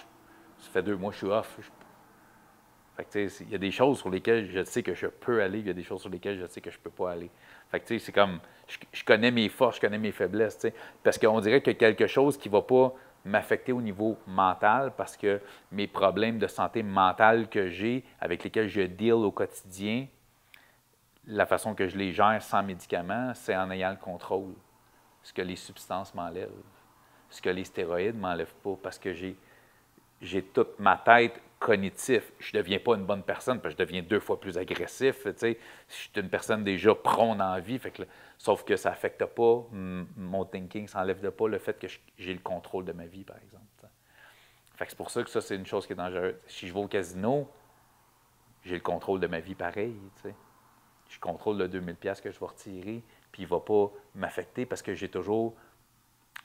Ça fait 2 mois, je suis off. Fait que, tu sais, il y a des choses sur lesquelles je sais que je peux aller, il y a des choses sur lesquelles je sais que je ne peux pas aller. Fait que, tu sais, c'est comme, je connais mes forces, je connais mes faiblesses, tu sais, parce qu'on dirait qu'il y a quelque chose qui ne va pas m'affecter au niveau mental, parce que mes problèmes de santé mentale que j'ai, avec lesquels je deal au quotidien, la façon que je les gère sans médicaments, c'est en ayant le contrôle. Ce que les substances m'enlèvent, ce que les stéroïdes ne m'enlèvent pas, parce que j'ai toute ma tête cognitif. Je ne deviens pas une bonne personne, parce que je deviens 2 fois plus agressif. Tu sais. Je suis une personne déjà prône en vie, fait que, sauf que ça n'affecte pas mon thinking, ça n'enlève pas le fait que j'ai le contrôle de ma vie, par exemple. Fait que c'est pour ça que ça, c'est une chose qui est dangereuse. Si je vais au casino, j'ai le contrôle de ma vie pareil. Tu sais. Je contrôle le 2000$ que je vais retirer, puis il ne va pas m'affecter parce que j'ai toujours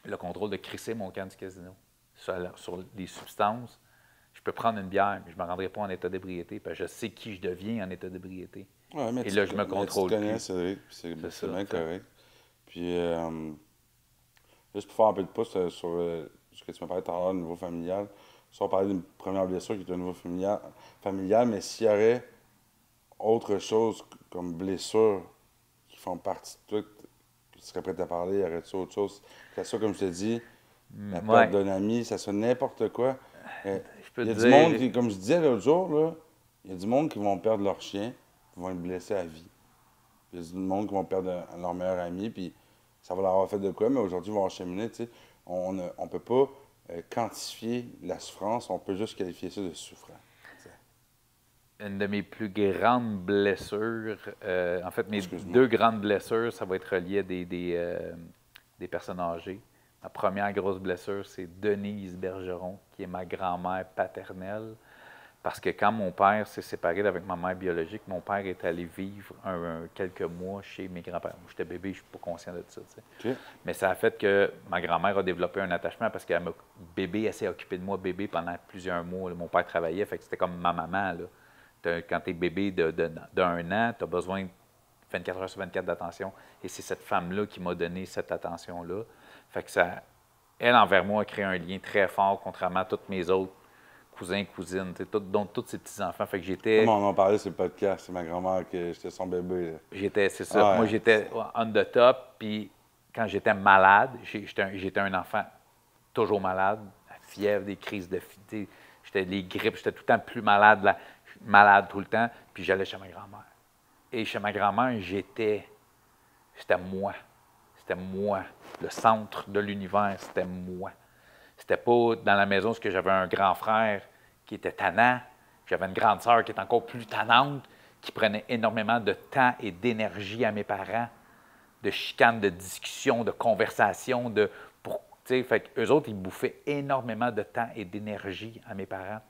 le contrôle de crisser mon camp du casino. Sur les substances, je peux prendre une bière, mais je ne me rendrai pas en état d'ébriété, parce que je sais qui je deviens en état d'ébriété. Ouais, mais et là, je me contrôle tu te connais, plus. c'est C'est bien ça. correct. Puis, juste pour faire un peu de pouce sur ce que tu m'as parlé tout à l'heure au niveau familial, ça, on parlait d'une première blessure qui est au niveau familial, mais s'il y aurait autre chose comme blessures qui font partie de toi, que tu serais prêt à parler, y aurait-tu autre chose? Que ça soit, comme je te dis, la perte Ouais. d'un ami, ça soit n'importe quoi. Je peux Il y a te du monde dire, qui, comme je disais l'autre jour, là, il y a du monde qui vont perdre leur chien, qui vont être blessés à vie. Il y a du monde qui vont perdre leur meilleur ami, puis ça va leur avoir fait de quoi, mais aujourd'hui, ils vont cheminer, tu sais. On ne peut pas quantifier la souffrance, on peut juste qualifier ça de souffrant. Tu sais. une de mes plus grandes blessures, en fait, mes Excuse-moi. 2 grandes blessures, ça va être relié à des personnes âgées. Ma première grosse blessure, c'est Denise Bergeron, qui est ma grand-mère paternelle. Parce que quand mon père s'est séparé avec ma mère biologique, mon père est allé vivre quelques mois chez mes grands-parents. Moi, j'étais bébé, je ne suis pas conscient de ça. Tu sais. OK. Mais ça a fait que ma grand-mère a développé un attachement parce qu'elle elle s'est occupée de moi bébé pendant plusieurs mois. Là. Mon père travaillait, fait que c'était comme ma maman. Là. Quand tu es bébé d'1 an, tu as besoin 24 heures sur 24 d'attention. Et c'est cette femme-là qui m'a donné cette attention-là. Fait que ça, elle, envers moi, a créé un lien très fort, contrairement à toutes mes autres cousins, cousines, dont tous ces petits-enfants. Fait que Comme on en parlait sur le podcast, c'est ma grand-mère que j'étais son bébé. Là. c'est ça. Ah Moi, ouais, j'étais on the top, puis quand j'étais malade, j'étais un enfant toujours malade, la fièvre, des crises de fièvre, j'étais les grippes, j'étais tout le temps plus malade, malade tout le temps, puis j'allais chez ma grand-mère. Et chez ma grand-mère, c'était moi. C'était moi. Le centre de l'univers, c'était moi. C'était pas dans la maison parce que j'avais un grand frère qui était tannant, j'avais une grande sœur qui était encore plus tannante, qui prenait énormément de temps et d'énergie à mes parents, de chicanes, de discussions, de conversations, fait qu'eux autres, ils bouffaient énormément de temps et d'énergie à mes parents.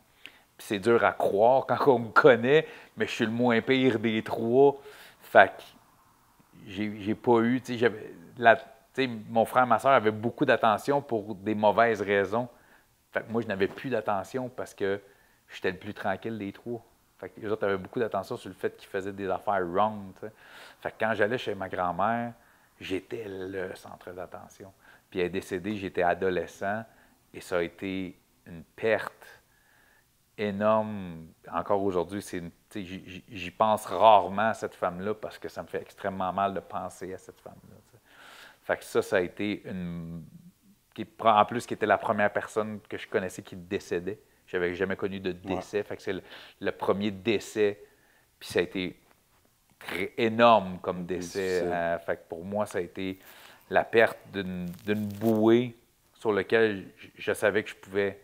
Puis c'est dur à croire quand on me connaît, mais je suis le moins pire des 3. Fait que j'ai pas eu, mon frère et ma soeur avaient beaucoup d'attention pour des mauvaises raisons. Fait que moi, je n'avais plus d'attention parce que j'étais le plus tranquille des 3. Fait que les autres avaient beaucoup d'attention sur le fait qu'ils faisaient des affaires wrong. T'sais. Fait que quand j'allais chez ma grand-mère, j'étais le centre d'attention. Puis elle est décédée, j'étais adolescent et ça a été une perte énorme. Encore aujourd'hui, j'y pense rarement à cette femme-là parce que ça me fait extrêmement mal de penser à cette femme-là. T'sais. Fait que ça a été en plus, qui était la première personne que je connaissais qui décédait. Je n'avais jamais connu de décès. Ouais. Fait que c'est le premier décès. Puis ça a été énorme comme décès. Fait que pour moi, ça a été la perte d'une bouée sur laquelle je savais que je pouvais.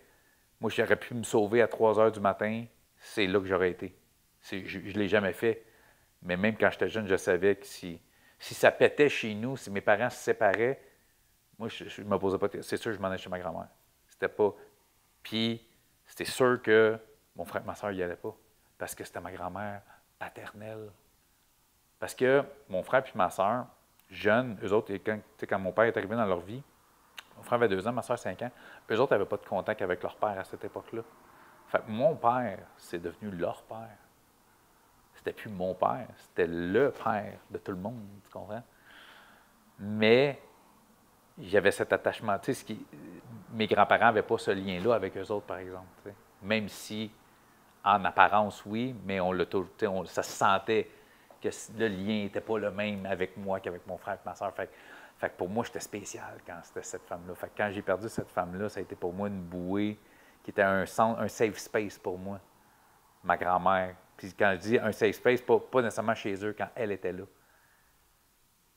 Moi, j'aurais pu me sauver à 3 heures du matin. C'est là que j'aurais été. Je ne l'ai jamais fait. Mais même quand j'étais jeune, je savais que si ça pétait chez nous, si mes parents se séparaient, moi, je ne me posais pas. C'est sûr que je m'en allais chez ma grand-mère. C'était pas. Puis, c'était sûr que mon frère et ma soeur n'y allaient pas. Parce que c'était ma grand-mère paternelle. Parce que mon frère et ma soeur, jeunes, eux autres, quand mon père est arrivé dans leur vie, mon frère avait 2 ans, ma soeur 5 ans, eux autres n'avaient pas de contact avec leur père à cette époque-là. Fait que mon père, c'est devenu leur père. C'était plus mon père, c'était le père de tout le monde, tu comprends? Mais j'avais cet attachement. Tu sais, mes grands-parents n'avaient pas ce lien-là avec eux autres, par exemple. T'sais. Même si, en apparence, oui, mais on l'a toujours, ça se sentait que le lien n'était pas le même avec moi qu'avec mon frère et ma soeur. Fait que pour moi, j'étais spécial quand c'était cette femme-là. Fait que quand j'ai perdu cette femme-là, ça a été pour moi une bouée qui était un safe space pour moi, ma grand-mère. Puis quand je dis un safe space, pas nécessairement chez eux, quand elle était là.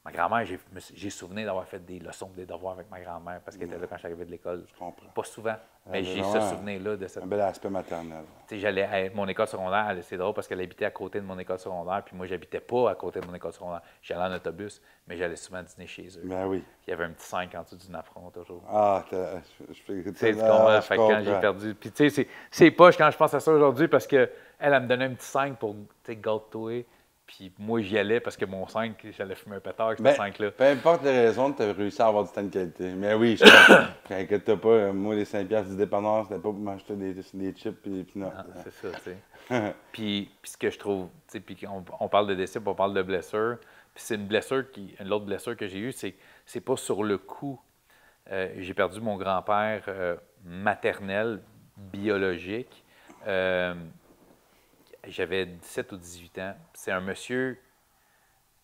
Ma grand-mère, j'ai souvenir d'avoir fait des leçons, des devoirs avec ma grand-mère parce qu'elle était là quand j'arrivais de l'école. Je comprends. Pas souvent, mais j'ai ce souvenir-là de cette. Un bel aspect maternel. Tu sais, j'allais à mon école secondaire, c'est drôle parce qu'elle habitait à côté de mon école secondaire, puis moi, j'habitais pas à côté de mon école secondaire. J'allais en autobus, mais j'allais souvent dîner chez eux. Ben oui. Il y avait un petit 5 en dessous du napperon, toujours. Ah, Tu comprends? Fait que quand j'ai perdu. Puis, tu sais, c'est poche quand je pense à ça aujourd'hui parce qu'elle me donnait un petit 5 pour, tu sais, gâte-toi. Puis moi, j'y allais parce que mon 5, j'allais fumer un pétard avec ce 5-là. Peu importe les raisons, tu as réussi à avoir du temps de qualité. Mais oui, je comprends. T'inquiète pas, moi, les 5 piastres du dépanneur, c'était pas pour m'acheter des chips et des peanuts. C'est ça, tu sais. Puis ce que je trouve, tu sais, puis on parle de décès, puis on parle de blessure. Puis c'est une l'autre blessure que j'ai eue, c'est pas sur le coup. J'ai perdu mon grand-père maternel, biologique. J'avais 17 ou 18 ans. C'est un monsieur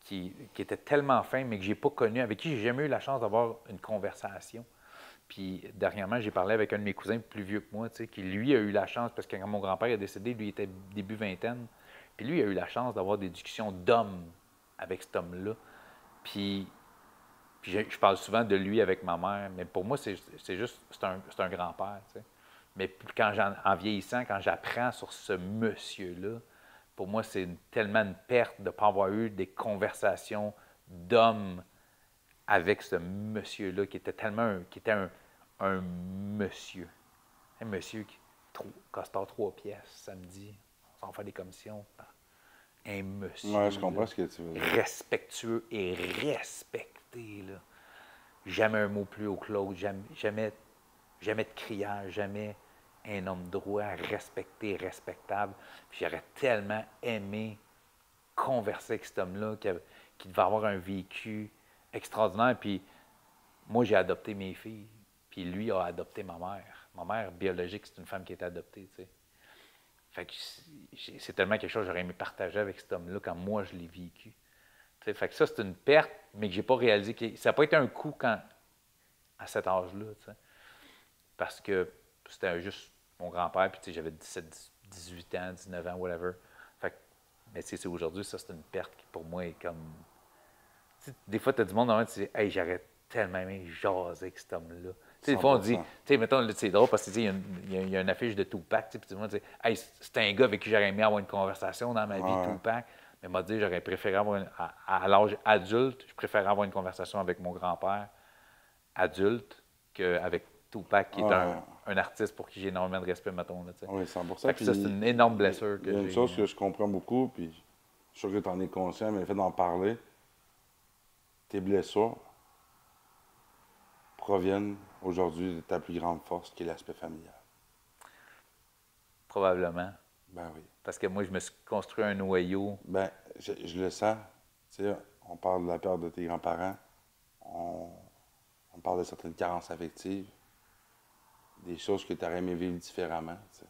qui était tellement fin, mais que j'ai pas connu, avec qui j'ai jamais eu la chance d'avoir une conversation. Puis dernièrement, j'ai parlé avec un de mes cousins plus vieux que moi, tu sais, qui lui a eu la chance, parce que quand mon grand-père est décédé, lui était début vingtaine, puis lui a eu la chance d'avoir des discussions d'homme avec cet homme-là. Puis je parle souvent de lui avec ma mère, mais pour moi, c'est un grand-père, tu sais. Mais en vieillissant, quand j'apprends sur ce monsieur-là, pour moi, c'est tellement une perte de ne pas avoir eu des conversations d'hommes avec ce monsieur-là, qui était un monsieur. Un monsieur qui costard 3 pièces samedi, sans faire des commissions. Un monsieur. Oui, je comprends ce que tu veux dire. Respectueux et respecté, là. Jamais un mot plus haut que l'autre, jamais de criage, jamais un homme droit, respecté, respectable. Puis j'aurais tellement aimé converser avec cet homme-là qui devait avoir un vécu extraordinaire. Puis moi, j'ai adopté mes filles, puis lui a adopté ma mère. Ma mère biologique, c'est une femme qui a été adoptée, tu sais. Fait que c'est tellement quelque chose que j'aurais aimé partager avec cet homme-là quand moi, je l'ai vécu. T'sais, fait que ça, c'est une perte, mais que j'ai pas réalisé. Ça n'a pas été un coup à cet âge-là, t'sais. Parce que c'était juste mon grand-père, puis j'avais 17, 18 ans, 19 ans, whatever. Fait que, mais c'est aujourd'hui, ça, c'est une perte qui, pour moi, est comme... T'sais, des fois, tu as du monde dans le monde, tu dis « Hey, j'aurais tellement aimé jaser avec cet homme-là. » Des fois, on dit, tu sais, mettons, c'est drôle parce qu'il y a une affiche de Tupac, puis tout le monde dit « Hey, c'est un gars avec qui j'aurais aimé avoir une conversation dans ma vie, Tupac. » Mais m'a dit, j'aurais préféré avoir, à l'âge adulte, je préférais avoir une conversation avec mon grand-père adulte qu'avec Tupac, qui est un artiste pour qui j'ai énormément de respect, mettons. Là, oui, 100%. Ça, c'est une énorme blessure que j'ai. Il y a une chose que je comprends beaucoup, puis je suis sûr que tu en es conscient, mais le fait d'en parler, tes blessures proviennent aujourd'hui de ta plus grande force, qui est l'aspect familial. Probablement. Ben oui. Parce que moi, je me suis construit un noyau. Ben, je le sens. Tu sais, on parle de la perte de tes grands-parents. On parle de certaines carences affectives. Des choses que tu aurais aimé vivre différemment. Tu sais.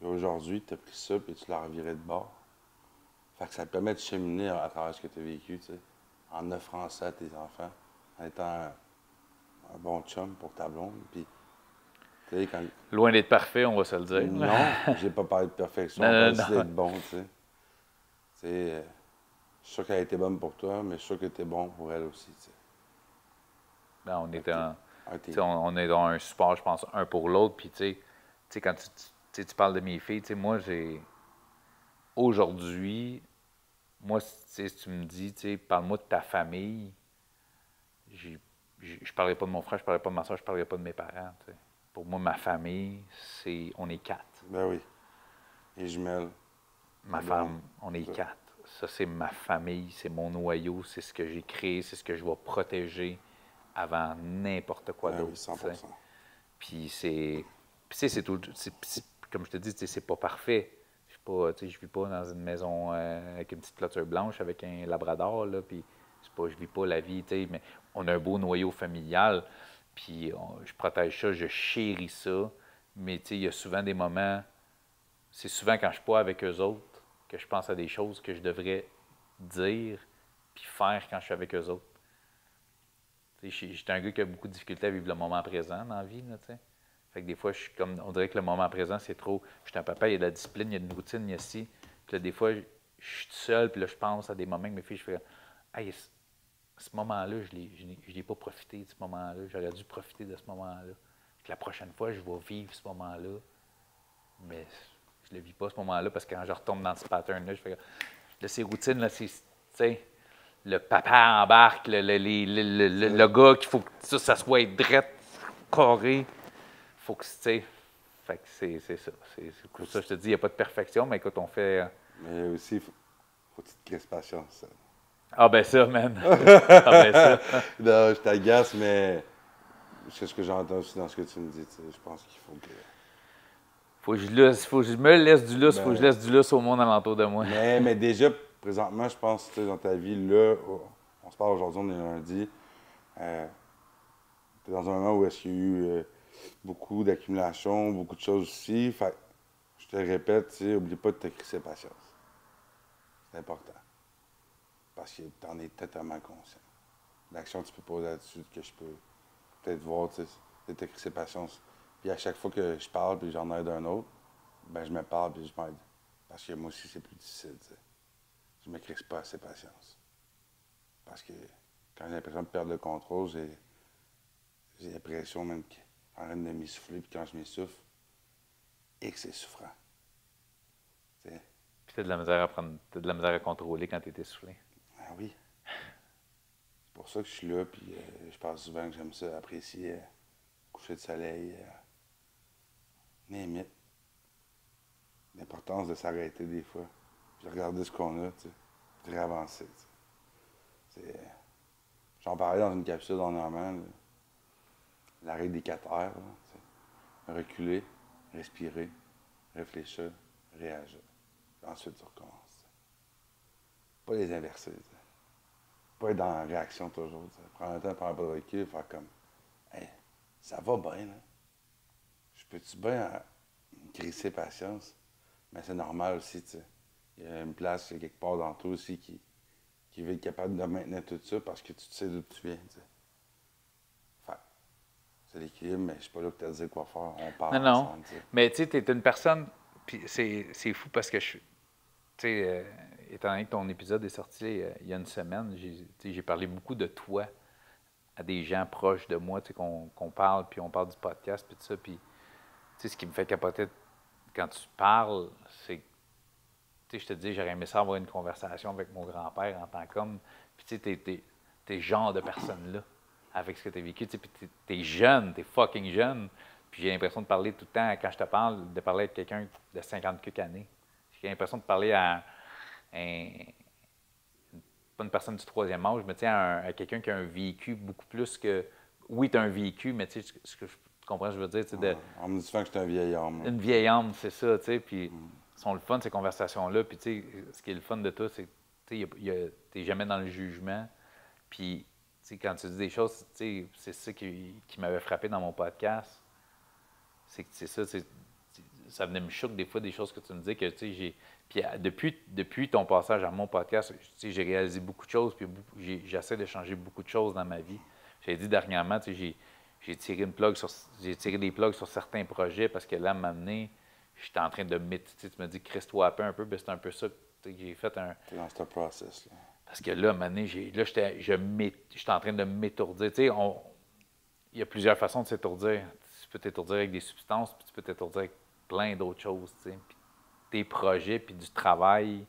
Et aujourd'hui, tu as pris ça et tu l'as reviré de bord. Fait que ça te permet de cheminer à travers ce que tu as vécu, tu sais, en offrant ça à tes enfants, en étant un bon chum pour ta blonde. Puis, tu sais, quand... Loin d'être parfait, on va se le dire. Non, j'ai pas parlé de perfection, on parle aussi d'être bon, tu sais. Je suis sûr qu'elle a été bonne pour toi, mais je suis sûr que tu es bon pour elle aussi, tu sais. Non, on est dans un support, je pense, un pour l'autre. Puis, tu sais, quand tu parles de mes filles, tu sais, moi, aujourd'hui, moi, si tu me dis, tu sais, parle-moi de ta famille, je ne parlerai pas de mon frère, je ne parlerai pas de ma soeur, je ne parlerai pas de mes parents, tu sais. Pour moi, ma famille, on est 4. Ben oui. Les jumelles. Ma femme, on est 4. Ça, c'est ma famille, c'est mon noyau, c'est ce que j'ai créé, c'est ce que je vais protéger avant n'importe quoi d'autre. Oui, 100%. Puis c'est tout. Comme je te dis, c'est pas parfait. Je vis pas dans une maison avec une petite clôture blanche avec un labrador, là, puis je vis pas la vie, mais on a un beau noyau familial, puis je protège ça, je chéris ça, mais il y a souvent des moments, c'est souvent quand je suis pas avec eux autres que je pense à des choses que je devrais dire puis faire quand je suis avec eux autres. J'étais un gars qui a beaucoup de difficultés à vivre le moment présent dans la vie, là, tu sais. Fait que des fois, je suis comme, on dirait que le moment présent, c'est trop. Je suis un papa, il y a de la discipline, il y a une routine, il y a ci. Puis là, des fois, je suis tout seul, puis là, je pense à des moments que mes filles, je fais, hey, ce moment-là, je l'ai pas profité de ce moment-là. J'aurais dû profiter de ce moment-là. Puis la prochaine fois, je vais vivre ce moment-là. Mais je le vis pas ce moment-là parce que quand je retombe dans ce pattern-là, je fais, là, ces routines, là, c'est, tu sais, le papa embarque, le gars qu'il faut que ça soit drette, carré. Faut que, tu sais, fait que c'est ça. C'est pour ça que je te dis, il n'y a pas de perfection, mais écoute, on fait. Mais aussi, faut que tu te crées patience. Ah ben ça, man. Ah ben ça. Non, je t'agace, mais c'est ce que j'entends aussi dans ce que tu me dis. Je pense qu'il faut que. Faut que je me laisse du lousse, faut que je Ben, laisse du lousse au monde alentour de moi. mais déjà, présentement, je pense que dans ta vie, là, on se parle aujourd'hui, on est lundi. Tu es dans un moment où est-ce qu'il y a eu beaucoup d'accumulation, beaucoup de choses aussi. Fait que, je te répète, oublie pas de te crisser patience. C'est important. Parce que tu en es totalement conscient. L'action que tu peux poser là-dessus, que je peux peut-être voir, tu sais, c'est de te crisser patience. Puis à chaque fois que je parle puis j'en aide un autre, ben je me parle puis je m'aide. Parce que moi aussi, c'est plus difficile, tu sais. Je me crisse pas assez patience. Parce que quand j'ai l'impression de perdre le contrôle, j'ai l'impression même qu'il est en train de m'essouffler, puis quand je m'essouffle, et que c'est souffrant. T'sais. Puis t'as de la misère à prendre, t'as de la misère à contrôler quand t'es essoufflé. Ah oui. C'est pour ça que je suis là, puis je pense souvent que j'aime ça, apprécier le coucher de soleil, limite. L'importance de s'arrêter des fois, puis de regarder ce qu'on a, tu sais, puis de réavancer. J'en parlais dans une capsule dernièrement, la règle des 4 R. Reculer, respirer, réfléchir, réagir. Puis ensuite, tu recommences. Pas les inverser. T'sais. Pas être dans la réaction toujours. T'sais. Prendre un temps, prendre un peu de recul, faire comme hey, ça va bien, là. Je peux-tu bien me crisser patience? Mais c'est normal aussi, tu sais. Il y a une place quelque part dans toi aussi qui veut être capable de maintenir tout ça parce que tu sais d'où tu viens. T'sais. Fait c'est l'équilibre, mais je suis pas là pour te dire quoi faire. On parle Non. ensemble. T'sais. Mais tu sais, t'es une personne, puis c'est fou parce que tu sais, étant donné que ton épisode est sorti il y a une semaine, j'ai parlé beaucoup de toi à des gens proches de moi, tu sais, qu'on parle, puis on parle du podcast, puis tout ça, puis tu sais, ce qui me fait capoter quand tu parles, c'est, tu sais, je te dis, j'aurais aimé ça avoir une conversation avec mon grand-père en tant qu'homme, puis tu sais, t'es genre de personne-là, avec ce que tu as vécu, tu sais, puis t'es jeune, t'es fucking jeune, puis j'ai l'impression de parler tout le temps, quand je te parle, de parler avec quelqu'un de 50 quelques années. J'ai l'impression de parler à un, pas une personne du troisième âge, mais à quelqu'un qui a un vécu beaucoup plus que. Oui, tu as un vécu, mais tu sais, ce que tu comprends, je veux dire, On me dit souvent que je suis un vieil homme. une vieille âme, c'est ça, tu sais, puis sont le fun, ces conversations-là, puis tu sais, ce qui est le fun de tout, c'est que tu n'es jamais dans le jugement, puis tu sais, quand tu dis des choses, tu sais, c'est ça qui m'avait frappé dans mon podcast, c'est que c'est ça, ça venait me choquer des fois des choses que tu me dis que tu sais puis depuis ton passage à mon podcast, tu sais, j'ai réalisé beaucoup de choses puis j'essaie de changer beaucoup de choses dans ma vie. J'ai dit dernièrement, tu sais, j'ai tiré des plugs sur certains projets parce que là, à un moment donné, j'étais en train de tu me dis crisse-toi un peu, ben c'est un peu ça que j'ai fait un. T'es dans ce process là. Parce que là, à un moment donné, j'étais en train de m'étourdir. Tu sais, il y a plusieurs façons de s'étourdir. Tu peux t'étourdir avec des substances, puis tu peux t'étourdir avec plein d'autres choses, tu sais. Puis tes projets, puis du travail.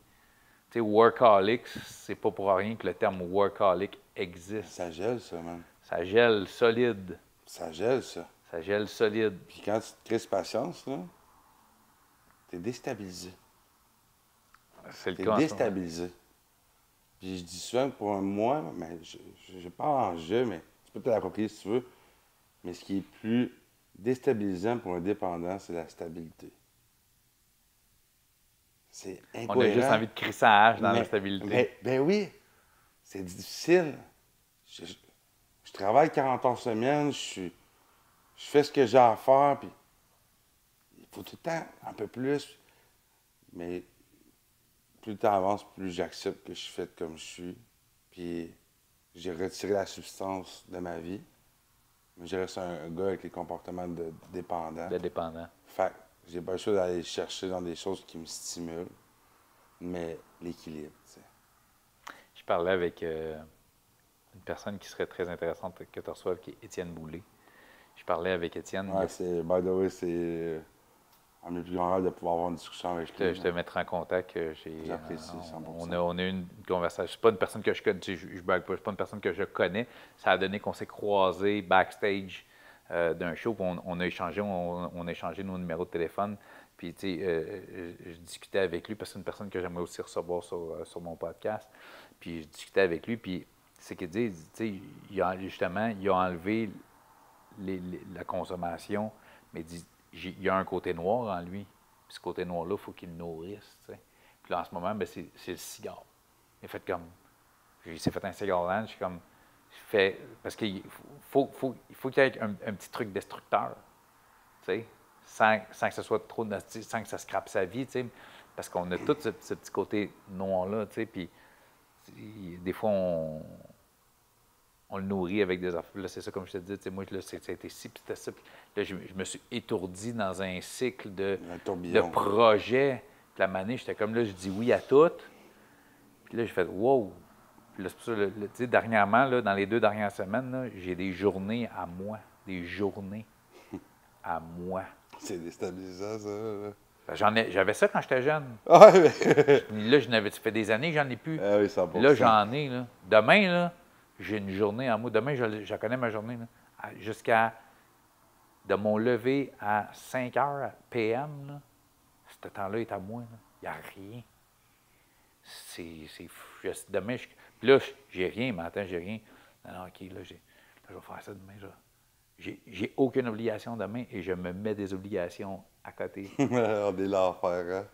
Tu sais, workaholic, c'est pas pour rien que le terme workaholic existe. Ça gèle, ça, man. Ça gèle solide. Ça gèle, ça. Ça gèle solide. Puis quand tu te crises patience, là, t'es déstabilisé. C'est le T'es cas en ce moment. déstabilisé. Puis je dis souvent que pour moi, mais je parle en jeu, mais tu peux te l'approprier si tu veux. Mais ce qui est plus déstabilisant pour un dépendant, c'est la stabilité. C'est incohérent. On a juste envie de crisser à hache dans la stabilité. Ben oui, c'est difficile. Je travaille 40 heures semaine, je fais ce que j'ai à faire, puis il faut tout le temps un peu plus. Mais plus le temps avance, plus j'accepte que je suis fait comme je suis. Puis j'ai retiré la substance de ma vie. Mais je reste un gars avec les comportements de dépendant. De dépendant. Fait que j'ai pas le choix d'aller chercher dans des choses qui me stimulent, mais l'équilibre, tu sais. Je parlais avec une personne qui serait très intéressante que tu reçoives, qui est Étienne Boulay. Je parlais avec Étienne. Ouais, c'est, by the way, c'est un de mes plus grands rêves de pouvoir avoir une discussion avec lui. Je te mettrai en contact. J'apprécie 100%. On a eu une conversation. C'est pas une personne que je connais, je blague pas, c'est pas une personne que je connais. Ça a donné qu'on s'est croisés backstage d'un show, puis on a échangé, on a échangé nos numéros de téléphone. Puis, tu sais, je discutais avec lui parce que c'est une personne que j'aimerais aussi recevoir sur mon podcast. Puis, je discutais avec lui, puis c'est qu'il dit, tu sais, justement, il a enlevé la consommation, mais il y a un côté noir en lui. Puis ce côté noir-là, il faut qu'il le nourrisse. T'sais. Puis là, en ce moment, ben, c'est le cigare. Il fait comme. Il s'est fait un cigare là, je suis comme. Parce qu'il faut qu'il y ait un petit truc destructeur. Sans que ce soit trop. Sans que ça scrape sa vie. T'sais, parce qu'on a tout ce petit côté noir-là. Puis des fois, on le nourrit avec des affaires. Là, c'est ça, comme je te dis, moi, là, ça a été ci, puis c'était ça. Puis là, je me suis étourdi dans un cycle de projets. Puis la manée, j'étais comme là, je dis oui à tout. Puis là, j'ai fait wow. Puis là, c'est pour ça, tu sais, dernièrement, là, dans les 2 dernières semaines, là, j'ai des journées à moi. Des journées à moi. C'est déstabilisant, ça. J'avais ça quand j'étais jeune. Ah, mais... Là, ça fait des années que j'en ai plus. Ah oui, 100%. Là, j'en ai. Là. Demain, là, j'ai une journée en moi. Demain, je connais ma journée. Jusqu'à de mon lever à 5 heures PM, là, ce temps-là est à moi. Il n'y a rien. C'est fou. Demain, puis là, j'ai rien, mais attends, j'ai rien. Non, OK, là, je vais faire ça demain. J'ai aucune obligation demain et je me mets des obligations à côté. On est là à faire, hein?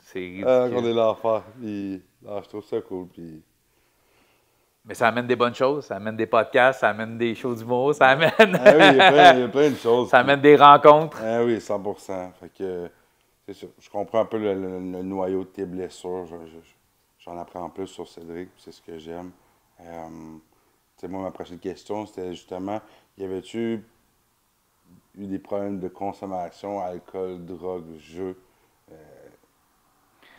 C'est ridicule. On est là à faire. Puis, je trouve ça cool. Puis... Mais ça amène des bonnes choses, ça amène des podcasts, ça amène des shows d'humour, ça amène. Ah oui, il y a plein de choses. Ça amène des rencontres. Ah oui, 100%. Fait que, c'est ça. Je comprends un peu le noyau de tes blessures. J'en apprends plus sur Cédric, c'est ce que j'aime. Moi, ma prochaine question, c'était justement, y avait-tu eu des problèmes de consommation, alcool, drogue, jeu?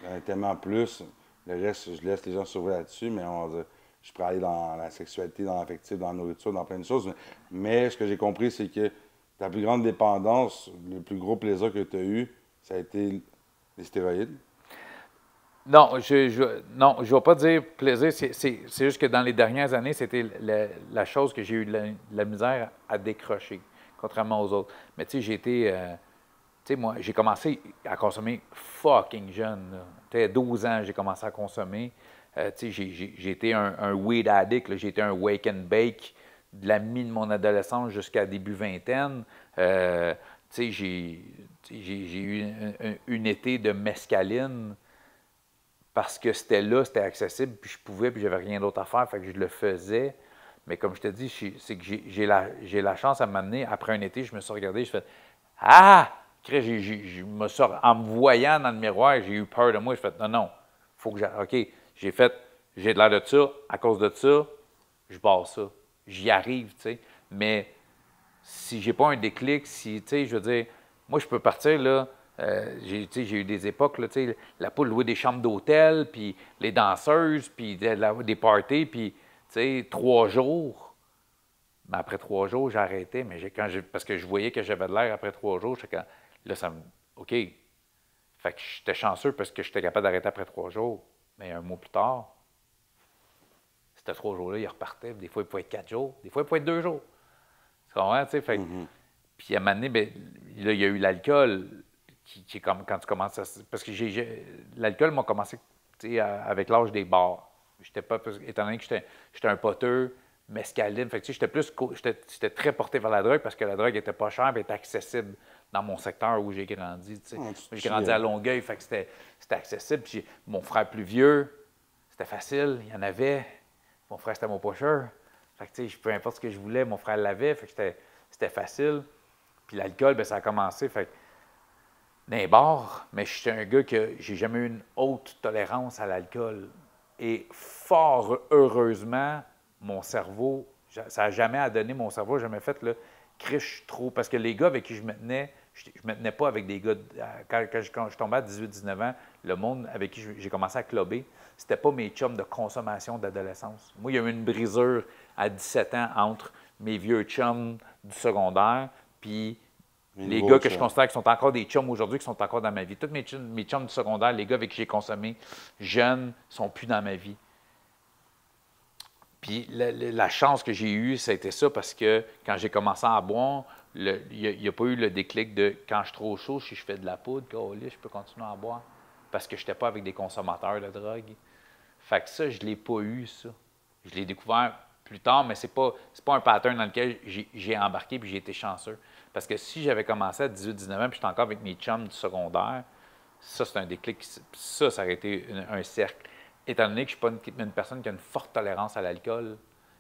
J'en ai tellement plus. Le reste, je laisse les gens s'ouvrir là-dessus, mais je pourrais aller dans la sexualité, dans l'affectif, dans la nourriture, dans plein de choses. Mais ce que j'ai compris, c'est que ta plus grande dépendance, le plus gros plaisir que tu as eu, ça a été les stéroïdes. Non, non, je ne vais pas dire plaisir. C'est juste que dans les dernières années, c'était la chose que j'ai eu de la misère à décrocher, contrairement aux autres. Mais tu sais, j'ai été. Tu sais, moi, j'ai commencé à consommer fucking jeune. Tu sais, à 12 ans, j'ai commencé à consommer. Tu sais, j'ai été un weed addict. J'ai été un wake and bake de la mi de mon adolescence jusqu'à début vingtaine. Tu sais, j'ai eu une été de mescaline parce que c'était là, c'était accessible, puis je pouvais, puis j'avais rien d'autre à faire, fait que je le faisais. Mais comme je te dis, c'est que j'ai la chance à m'amener. Après un été, je me suis regardé, je fais « Ah! » En me voyant dans le miroir, j'ai eu peur de moi. J'ai fait « Non, faut que OK, j'ai de l'air de ça, à cause de ça, je barre ça. J'y arrive, tu sais. Mais si j'ai pas un déclic, tu sais, je veux dire, moi, je peux partir, là, j'ai eu des époques, là, tu sais, la poule louer des chambres d'hôtel, puis les danseuses, puis des parties, puis, tu sais, 3 jours. Mais après 3 jours, j'arrêtais, mais parce que je voyais que j'avais de l'air après 3 jours, là, OK. Fait que j'étais chanceux parce que j'étais capable d'arrêter après 3 jours. Mais un mois plus tard, ces 3 jours-là, il repartait. Des fois, il pouvait être 4 jours. Des fois, il pouvait être 2 jours. Tu comprends, tu sais? Fait Puis à un moment donné, bien, là, il y a eu l'alcool qui est comme quand tu commences à... Parce que l'alcool m'a commencé avec l'âge des bars. J'étais pas... Étant donné que j'étais un poteux, mescaline, fait que j'étais très porté vers la drogue parce que la drogue était pas chère et était accessible dans mon secteur où j'ai grandi. J'ai grandi à Longueuil, fait que c'était accessible. Puis mon frère plus vieux, c'était facile, il y en avait. Mon frère, c'était mon pusher. Fait que, peu importe ce que je voulais, mon frère l'avait, fait que c'était facile. Puis l'alcool, bien, ça a commencé. Fait Dans les bars, mais je suis un gars que j'ai jamais eu une haute tolérance à l'alcool. Et fort heureusement, mon cerveau, ça n'a jamais donné mon cerveau, n'a jamais fait le criche trop. Parce que les gars avec qui je me tenais, je ne me tenais pas avec des gars. Quand je tombais à 18-19 ans, le monde avec qui j'ai commencé à clubber, c'était pas mes chums de consommation d'adolescence. Moi, il y a eu une brisure à 17 ans entre mes vieux chums du secondaire puis les gars que je considère qui sont encore des chums aujourd'hui, qui sont encore dans ma vie. Tous mes chums du secondaire, les gars avec qui j'ai consommé jeunes, sont plus dans ma vie. Puis la chance que j'ai eue, ça a été ça parce que quand j'ai commencé à boire, il n'y a pas eu le déclic de quand je suis trop chaud, si je fais de la poudre, je peux continuer à boire. Parce que je n'étais pas avec des consommateurs de drogue. Fait que ça, je ne l'ai pas eu, ça. Je l'ai découvert plus tard, mais ce n'est pas un pattern dans lequel j'ai embarqué puis j'ai été chanceux. Parce que si j'avais commencé à 18-19 ans puis j'étais encore avec mes chums du secondaire, ça, c'est un déclic. Ça aurait été un cercle. Étant donné que je ne suis pas une personne qui a une forte tolérance à l'alcool,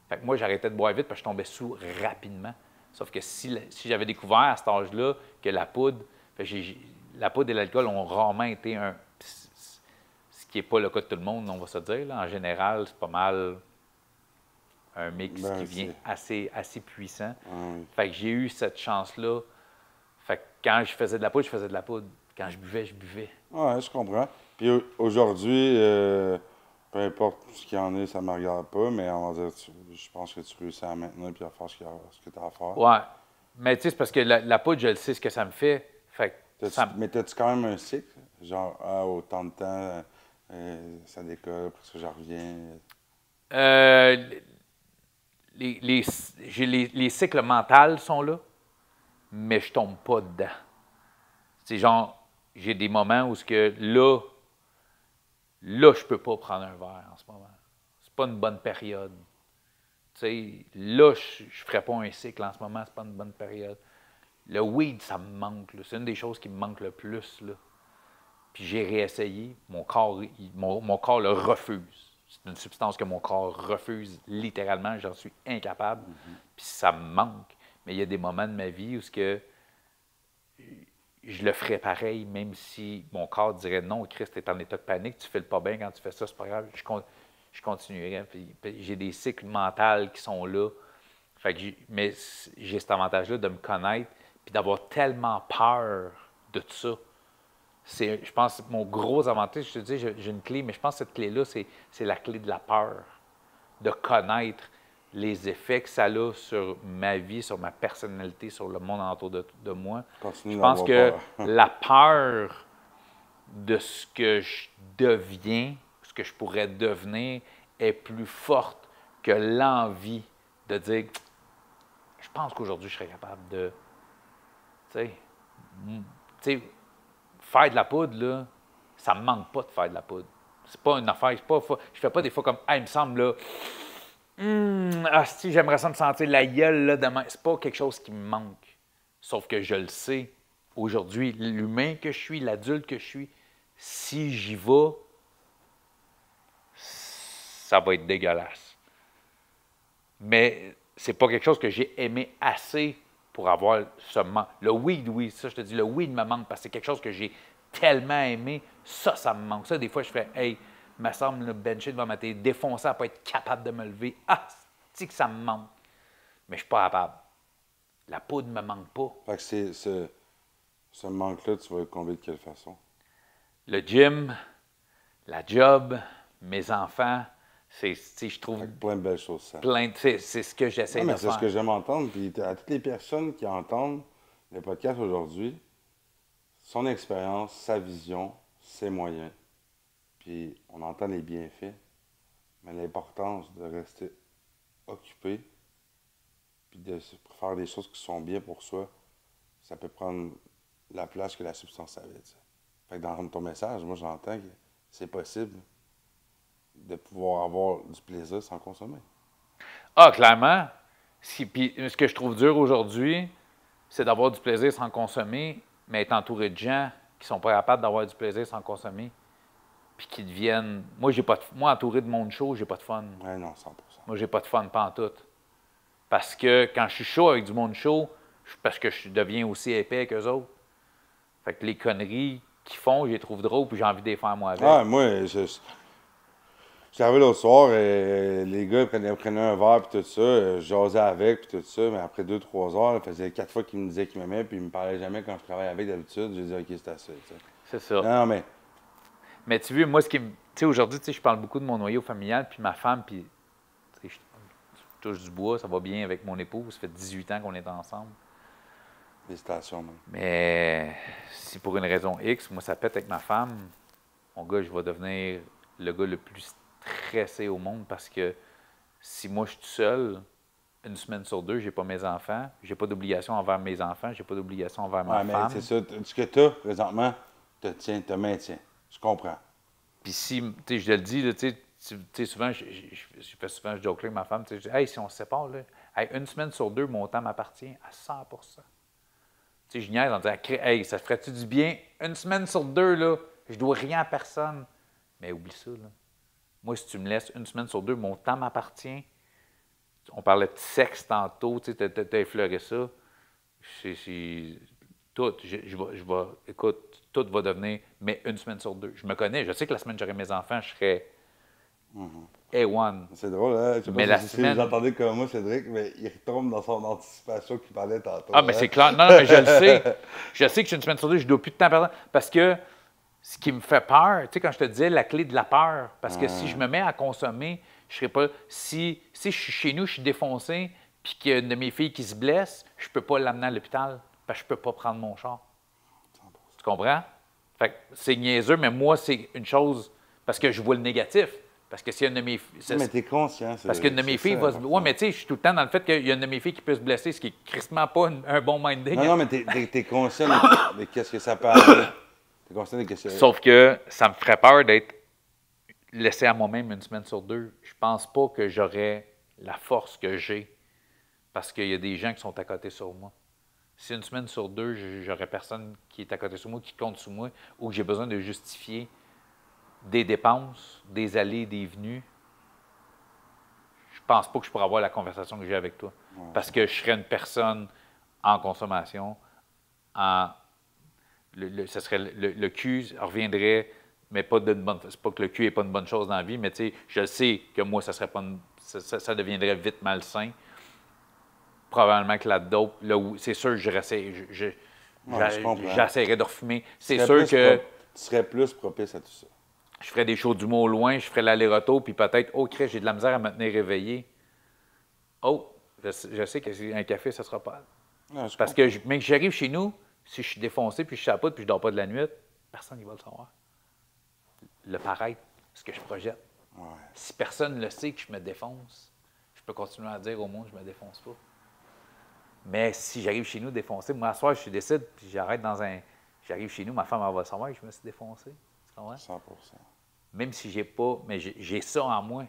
fait que moi, j'arrêtais de boire vite parce que je tombais sous rapidement. Sauf que si j'avais découvert à cet âge-là que la poudre et l'alcool ont rarement été ce qui n'est pas le cas de tout le monde, on va se dire. Là. En général, c'est pas mal un mix qui vient assez puissant. Fait que j'ai eu cette chance-là. Fait que quand je faisais de la poudre, je faisais de la poudre. Quand je buvais, je buvais. Oui, je comprends. Puis aujourd'hui, peu importe ce qu'il y en a, ça ne me regarde pas, mais on va dire, je pense que tu réussis à maintenir et à faire ce que tu as à faire. Ouais. Mais tu sais, c'est parce que la poudre, je le sais ce que ça me fait. Fait que mais t'as-tu quand même un cycle? Genre, autant de temps, ça décolle, après ça, j'en reviens. Les cycles mentaux sont là, mais je tombe pas dedans. C'est genre, j'ai des moments où là, je peux pas prendre un verre en ce moment. C'est pas une bonne période. Là, je ne ferais pas un cycle en ce moment, c'est pas une bonne période. Le weed, ça me manque. C'est une des choses qui me manque le plus. Là. Puis j'ai réessayé. Mon corps le refuse. C'est une substance que mon corps refuse littéralement. J'en suis incapable. Puis ça me manque. Mais il y a des moments de ma vie où je le ferais pareil, même si mon corps dirait non, Christ, tu es en état de panique, tu ne files pas bien quand tu fais ça, c'est pas grave. Je continuerai. Puis j'ai des cycles mentaux qui sont là. Fait que mais j'ai cet avantage-là de me connaître puis d'avoir tellement peur de tout ça. Je pense, mon gros avantage, je te dis, j'ai une clé, mais je pense que cette clé-là, c'est la clé de la peur. De connaître les effets que ça a sur ma vie, sur ma personnalité, sur le monde autour de moi. Je pense que la peur de ce que je deviens, ce que je pourrais devenir, est plus forte que l'envie de dire je pense qu'aujourd'hui, je serais capable de, tu sais, faire de la poudre, là, ça me manque pas de faire de la poudre. C'est pas une affaire, je fais pas des fois comme, il me semble, là, si j'aimerais ça me sentir la gueule, là, demain. C'est pas quelque chose qui me manque. Sauf que je le sais, aujourd'hui, l'humain que je suis, l'adulte que je suis, si j'y vais, ça va être dégueulasse. Mais c'est pas quelque chose que j'ai aimé assez pour avoir ce manque. Le weed, oui, ça, je te dis, le weed me manque parce que c'est quelque chose que j'ai tellement aimé. Ça me manque. Ça, des fois, je fais, hey, me semble, le bencher devant ma télé, défoncé à ne pas être capable de me lever. C'est que ça me manque. Mais je ne suis pas capable. La poudre ne me manque pas. Fait que ce manque-là, tu vas le combler de quelle façon? Le gym, la job, mes enfants, je trouve... Plein de belles choses, ça. C'est ce que j'essaie de faire. C'est ce que j'aime entendre. Puis à toutes les personnes qui entendent le podcast aujourd'hui, son expérience, sa vision, ses moyens. Puis on entend les bienfaits, mais l'importance de rester occupé, puis de faire des choses qui sont bien pour soi, ça peut prendre la place que la substance avait. T'sais. Fait que dans ton message, moi j'entends que c'est possible de pouvoir avoir du plaisir sans consommer. Clairement. Puis ce que je trouve dur aujourd'hui, c'est d'avoir du plaisir sans consommer, mais être entouré de gens qui ne sont pas capables d'avoir du plaisir sans consommer, puis qui deviennent... Moi, entouré de monde chaud, j'ai pas de fun. Oui, non, 100%. Moi, j'ai pas de fun pantoute. Parce que quand je suis chaud avec du monde chaud, parce que je deviens aussi épais qu'eux autres. Fait que les conneries qu'ils font, je les trouve drôles, puis j'ai envie de les faire moi avec. Ah, moi, j'étais arrivé l'autre soir, et les gars prenaient un verre, puis tout ça, je jasais avec, puis tout ça, mais après 2-3 heures, ça faisait 4 fois qu'ils me disaient qu'ils m'aimaient, puis ils me parlaient jamais quand je travaillais avec d'habitude. J'ai dit, OK, c'est assez, tu sais. C'est ça. Non, mais, Mais tu vois, moi, ce qui me. Tu sais, aujourd'hui, tu sais, je parle beaucoup de mon noyau familial, puis ma femme, puis. Tu sais, je touche du bois, ça va bien avec mon épouse. Ça fait 18 ans qu'on est ensemble. félicitations, man. Mais si pour une raison X, moi, ça pète avec ma femme, mon gars, je vais devenir le gars le plus stressé au monde parce que si moi, je suis tout seul, une semaine sur deux, j'ai pas mes enfants, j'ai pas d'obligation envers mes enfants, j'ai pas d'obligation envers ma Ouais, mais femme. c'est ça, ce que tu as présentement, te maintient. Je comprends. Puis si, tu sais, je te le dis, là, tu sais, souvent, je fais souvent, je joke avec ma femme, tu sais, je dis, hey, si on se sépare, là, hey, une semaine sur deux, mon temps m'appartient à 100 Tu sais, je niaise en disant, hey, ça te ferait-tu du bien? Une semaine sur deux, là, je dois rien à personne. Mais oublie ça, là. Moi, si tu me laisses une semaine sur deux, mon temps m'appartient. On parlait de sexe tantôt, tu sais, t'as effleuré ça. Tout, écoute, tout va devenir, mais une semaine sur deux. Je me connais, je sais que la semaine j'aurai mes enfants, je serai A1. C'est drôle, hein? Je sais Mais pas la si semaine. vous entendez comme moi, Cédric, mais il retombe dans son anticipation qu'il parlait tantôt. Ah, mais hein? c'est clair. Non, non, mais je le sais. Je sais que je suis une semaine sur deux, je ne dois plus de temps à personne. Parce que ce qui me fait peur, tu sais, quand je te disais la clé de la peur, parce que si je me mets à consommer, je serais pas. Si je suis chez nous, je suis défoncé, puis qu'il y a une de mes filles qui se blesse, je ne peux pas l'amener à l'hôpital, parce que je ne peux pas prendre mon char. Tu comprends? Fait que c'est niaiseux, mais moi, c'est une chose, parce que je vois le négatif. Parce que s'il y a une de mes filles. Mais t'es conscient, Parce qu'une de mes filles va se. Ouais, mais tu sais, je suis tout le temps dans le fait qu'il y a une de mes filles qui peut se blesser, ce qui est crissement pas un bon minding. Non, non, mais t'es conscient de qu'est-ce que ça peut arriver. T'es conscient de qu'est-ce que... Sauf que ça me ferait peur d'être laissé à moi-même une semaine sur deux. Je pense pas que j'aurais la force que j'ai parce qu'il y a des gens qui sont à côté sur moi. Si une semaine sur deux, j'aurais personne qui est à côté sur moi, qui compte sur moi, ou que j'ai besoin de justifier des dépenses, des allées, des venues, je pense pas que je pourrais avoir la conversation que j'ai avec toi. Parce que je serais une personne en consommation, ce serait le cul reviendrait, mais pas d'une bonne. C'est pas que le cul n'est pas une bonne chose dans la vie, mais tu sais, je sais que moi, ça serait pas ça deviendrait vite malsain. Probablement que la dope, là où c'est sûr que j'essaierais de refumer. C'est sûr que Tu serais plus propice à tout ça. je ferais des shows d'humour loin, je ferais l'aller-retour, puis peut-être, oh, crée, j'ai de la misère à me tenir réveillé. Oh, je sais qu'un café, ça sera pas. Non, Parce que, mais que j'arrive chez nous, si je suis défoncé, puis je chapote, puis je dors pas de la nuit, personne ne va le savoir. Le paraître, ce que je projette. Ouais. Si personne ne le sait que je me défonce, je peux continuer à dire au monde que je me défonce pas. Mais si j'arrive chez nous défoncé, moi, à soir, je décide, puis j'arrive chez nous, ma femme, elle va savoir que je me suis défoncé. Tu comprends? 100%. Même si j'ai pas, mais j'ai ça en moi.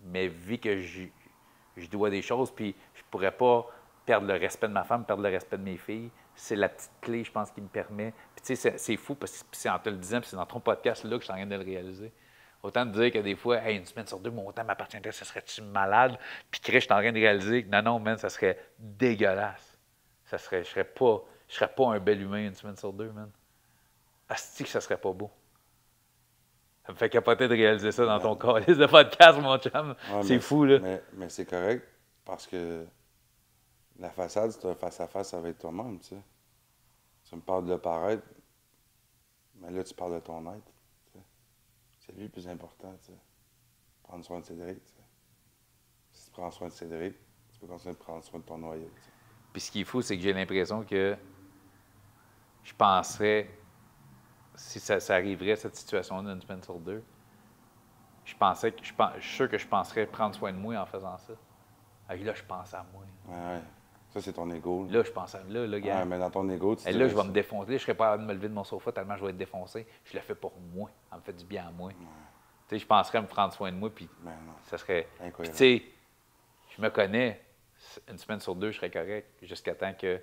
Mais vu que je dois des choses, puis je pourrais pas perdre le respect de ma femme, perdre le respect de mes filles, c'est la petite clé, je pense, qui me permet. Puis tu sais, c'est fou, parce que c'est en te le disant, puis c'est dans ton podcast là que je suis en train de le réaliser. Autant de dire que des fois, hey, une semaine sur deux, mon temps m'appartiendrait, ça serait-tu malade? Puis je suis en train de réaliser que non, man, ça serait dégueulasse. Je serais pas un bel humain une semaine sur deux, man. Asti que ça serait pas beau. Ça me fait capoter de réaliser ça dans ton calice de podcast, mon chum. Ouais, c'est fou, là. Mais c'est correct, parce que la façade, c'est un face-à-face avec toi-même, tu sais. Tu me parles de le paraître, mais là, tu parles de ton être. Tu sais. C'est lui le plus important, tu sais. Prendre soin de Cédric, tu sais. Si tu prends soin de Cédric, tu peux continuer de prendre soin de ton noyau, tu sais. Puis ce qui est fou, c'est que j'ai l'impression que je penserais, si ça arriverait, cette situation-là, d'une semaine sur deux, je suis sûr que je penserais prendre soin de moi en faisant ça. Ah, là, je pense à moi. Ouais. Ça, c'est ton ego. Là, je pense à là, gars. Ouais, mais dans ton ego, tu Et là, je vais me défoncer. Je ne serais pas capable de me lever de mon sofa tellement je vais être défoncé. Je le fais pour moi. Ça me fait du bien à moi. Tu sais, je penserais à me prendre soin de moi, puis ça serait... Puis tu sais, je me connais. Une semaine sur deux, je serais correct. Jusqu'à temps que...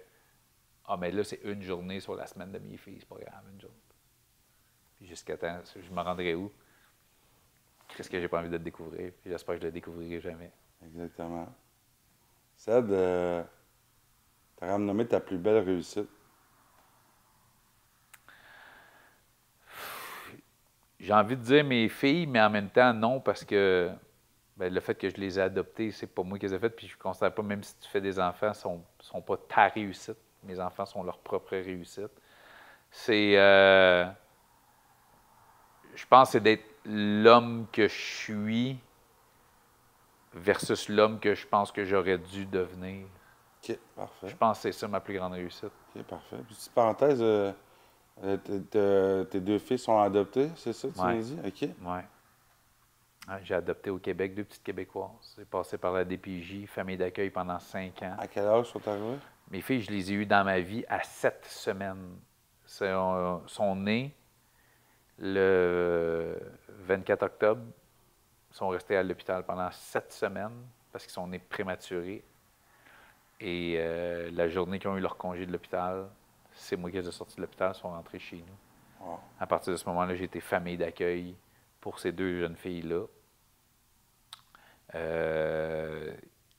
Ah, mais là, c'est une journée sur la semaine de mes filles. C'est pas grave, une journée. Puis jusqu'à temps, je me rendrai où? Qu'est-ce que j'ai pas envie de le découvrir? Puis j'espère que je le découvrirai jamais. Exactement. Ced, t'aurais à me nommer ta plus belle réussite? j'ai envie de dire mes filles, mais en même temps, non, parce que ben, le fait que je les ai adoptées, c'est pas moi qui les ai faites, puis je ne considère pas, même si tu fais des enfants, sont pas ta réussite. Mes enfants sont leur propre réussite. C'est, je pense, c'est d'être l'homme que je suis versus l'homme que je pense que j'aurais dû devenir. OK, parfait. Je pense que c'est ça ma plus grande réussite. OK, parfait. Puis, petite parenthèse, tes deux filles sont adoptées, c'est ça, tu Ouais. m'as dit? OK. Ouais. Ouais, j'ai adopté au Québec 2 petites Québécoises. J'ai passé par la DPJ, famille d'accueil pendant 5 ans. À quel âge sont arrivées? Mes filles, je les ai eues dans ma vie à 7 semaines. Sont nées le 24 octobre. Ils sont restés à l'hôpital pendant 7 semaines parce qu'ils sont nés prématurés. Et la journée qu'ils ont eu leur congé de l'hôpital, c'est moi qui les ai sortis de l'hôpital, ils sont rentrés chez nous. Wow. À partir de ce moment-là, j'ai été famille d'accueil pour ces 2 jeunes filles-là.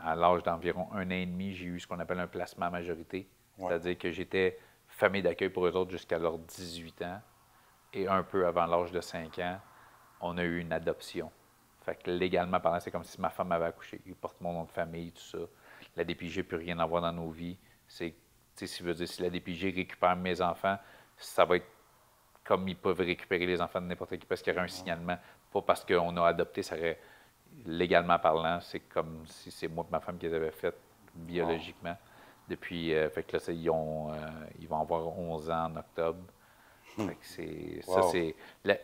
À l'âge d'environ 1 an et demi, j'ai eu ce qu'on appelle un placement à majorité. Ouais. C'est-à-dire que j'étais famille d'accueil pour eux autres jusqu'à leurs 18 ans. Et un peu avant l'âge de 5 ans, on a eu une adoption. Fait que légalement parlant, c'est comme si ma femme m'avait accouché. Ils portent mon nom de famille, tout ça. La DPJ ne peut rien avoir dans nos vies. C'est, si la DPJ récupère mes enfants, ça va être comme ils peuvent récupérer les enfants de n'importe qui parce qu'il y aurait un signalement. Pas parce qu'on a adopté, ça aurait, légalement parlant, c'est comme si c'est moi et ma femme qui les avait faites biologiquement. Depuis, fait que là, ils vont avoir 11 ans en octobre. Fait que ça, c'est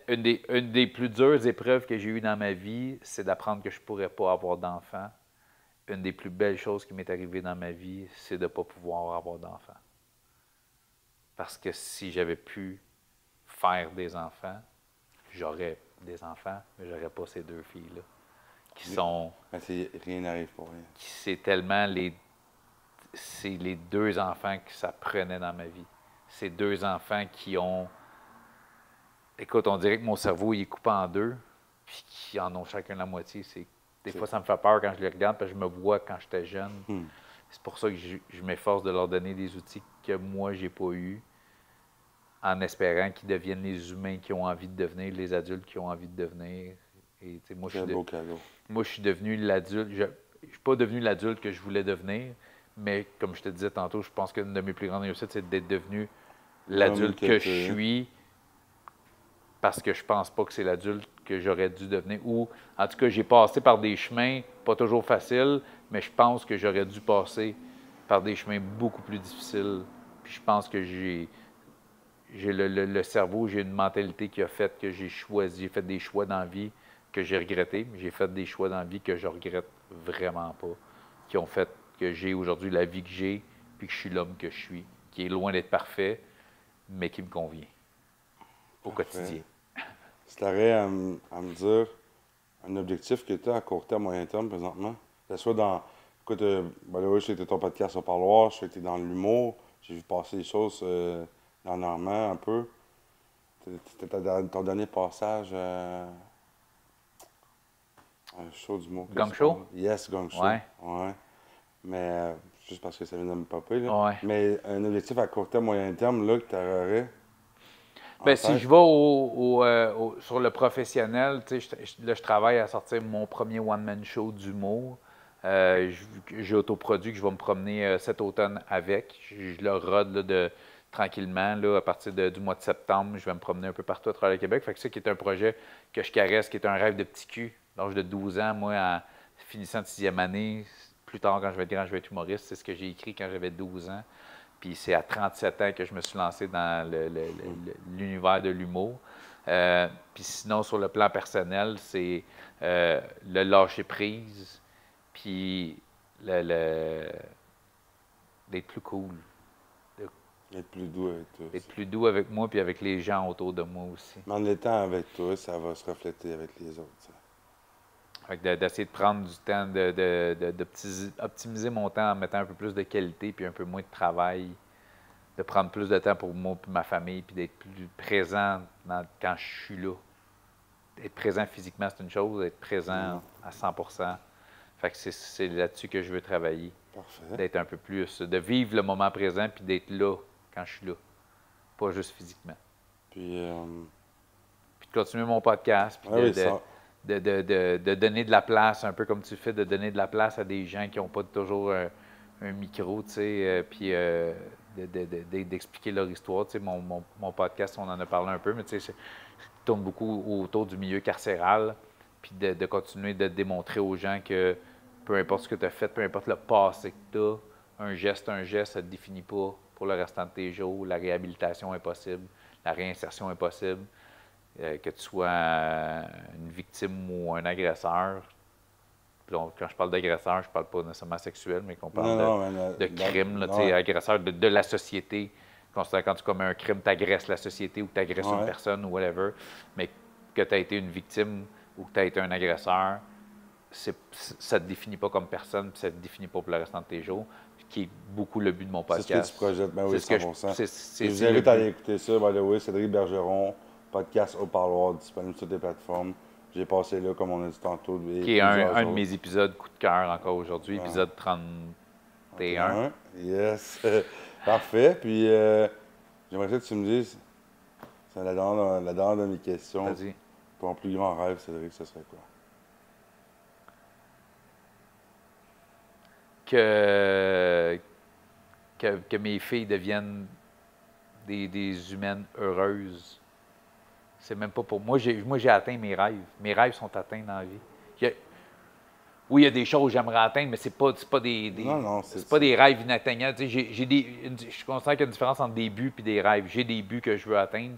une des plus dures épreuves que j'ai eues dans ma vie, c'est d'apprendre que je ne pourrais pas avoir d'enfant. Une des plus belles choses qui m'est arrivée dans ma vie, c'est de ne pas pouvoir avoir d'enfant. Parce que si j'avais pu faire des enfants, j'aurais des enfants, mais j'aurais pas ces 2 filles-là. Qui sont. Rien n'arrive pour rien. C'est tellement c'est les 2 enfants que ça prenait dans ma vie. Ces 2 enfants qui ont. Écoute, on dirait que mon cerveau il est coupé en 2, puis qui en ont chacun la moitié. Des fois, ça me fait peur quand je les regarde, parce que je me vois quand j'étais jeune. C'est pour ça que je m'efforce de leur donner des outils que moi, j'ai pas eus, en espérant qu'ils deviennent les humains qui ont envie de devenir, les adultes qui ont envie de devenir. Et, moi, Quel beau cadeau. Moi, je suis devenu l'adulte. Je ne suis pas devenu l'adulte que je voulais devenir, mais comme je te disais tantôt, je pense qu'une de mes plus grandes réussites, c'est d'être devenu l'adulte que je suis, parce que je pense pas que c'est l'adulte que j'aurais dû devenir. Ou, en tout cas, j'ai passé par des chemins pas toujours faciles, mais je pense que j'aurais dû passer par des chemins beaucoup plus difficiles. Puis je pense que j'ai le cerveau, j'ai une mentalité qui a fait que j'ai fait des choix dans la vie que j'ai regrettés. J'ai fait des choix dans la vie que je regrette vraiment pas, qui ont fait que j'ai aujourd'hui la vie que j'ai, puis que je suis l'homme que je suis, qui est loin d'être parfait, mais qui me convient au quotidien. Si tu aurais à me dire un objectif que tu as à court terme, moyen terme présentement, que ce soit dans. Écoute, je sais que ton podcast au parloir, je sais que tu es dans l'humour, j'ai vu passer des choses dernièrement un peu. C'était ton dernier passage un show d'humour. Gang Show? Yes, Gang Show. Ouais. Mais juste parce que ça vient de me popper, là. Ouais. Mais un objectif à court terme, moyen terme, là, que tu aurais. Bien, si je vais sur le professionnel, là, je travaille à sortir mon premier one-man show d'humour. J'ai autoproduit que je vais me promener cet automne avec. Je le rode là, tranquillement. Là, à partir du mois de septembre, je vais me promener un peu partout à travers le Québec. Fait que ça qui est un projet que je caresse, qui est un rêve de petit cul. À l'âge de 12 ans, moi, en finissant de 6e année, plus tard, quand je vais être grand, je vais être humoriste. C'est ce que j'ai écrit quand j'avais 12 ans. Puis c'est à 37 ans que je me suis lancé dans l'univers de l'humour. Puis sinon, sur le plan personnel, c'est le lâcher-prise, puis d'être plus cool. D'être plus doux avec toi. D'être plus doux avec moi puis avec les gens autour de moi aussi. Mais en étant avec toi, ça va se refléter avec les autres. Ça. Fait que d'essayer de prendre du temps, d'optimiser mon temps en mettant un peu plus de qualité puis un peu moins de travail, de prendre plus de temps pour moi et ma famille, puis d'être plus présent quand je suis là. Être présent physiquement, c'est une chose, être présent à 100%. Fait que c'est là-dessus que je veux travailler. Parfait. D'être un peu plus, de vivre le moment présent puis d'être là quand je suis là. Pas juste physiquement. Puis de continuer mon podcast, puis de donner de la place, un peu comme tu fais, de donner de la place à des gens qui n'ont pas toujours un micro, tu sais, puis d'expliquer leur histoire. Tu sais, mon podcast, on en a parlé un peu, mais tu sais, tourne beaucoup autour du milieu carcéral, puis de continuer de démontrer aux gens que peu importe ce que tu as fait, peu importe le passé que tu as, un geste, ça ne te définit pas pour le restant de tes jours. La réhabilitation est possible, la réinsertion est possible. Que tu sois une victime ou un agresseur. Puis quand je parle d'agresseur, je ne parle pas nécessairement sexuel, mais qu'on parle de crime, agresseur de la société. Quand tu commets un crime, tu agresses la société ou tu agresses une personne ou whatever. Mais que tu as été une victime ou que tu as été un agresseur, ça ne te définit pas comme personne, puis ça ne te définit pas pour le restant de tes jours, qui est beaucoup le but de mon podcast. C'est ce que tu projettes, ben oui, 100%. Je vous invite à aller écouter ça. By the way, Cédric Bergeron, podcast au parloir, disponible sur toutes les plateformes. J'ai passé là, comme on a dit tantôt. Qui est un de mes épisodes coup de cœur encore aujourd'hui, épisode 31. Yes. Parfait. Puis, j'aimerais que tu me dises, c'est la dernière de mes questions. Vas-y. Ton plus grand rêve, Cédric, ce serait quoi? Que mes filles deviennent des humaines heureuses. C'est même pas pour moi. J'ai atteint mes rêves. Mes rêves sont atteints dans la vie. Oui, il y a des choses que j'aimerais atteindre, mais c'est pas des rêves inatteignables. Tu sais, je constate qu'il y a une différence entre des buts et des rêves. J'ai des buts que je veux atteindre,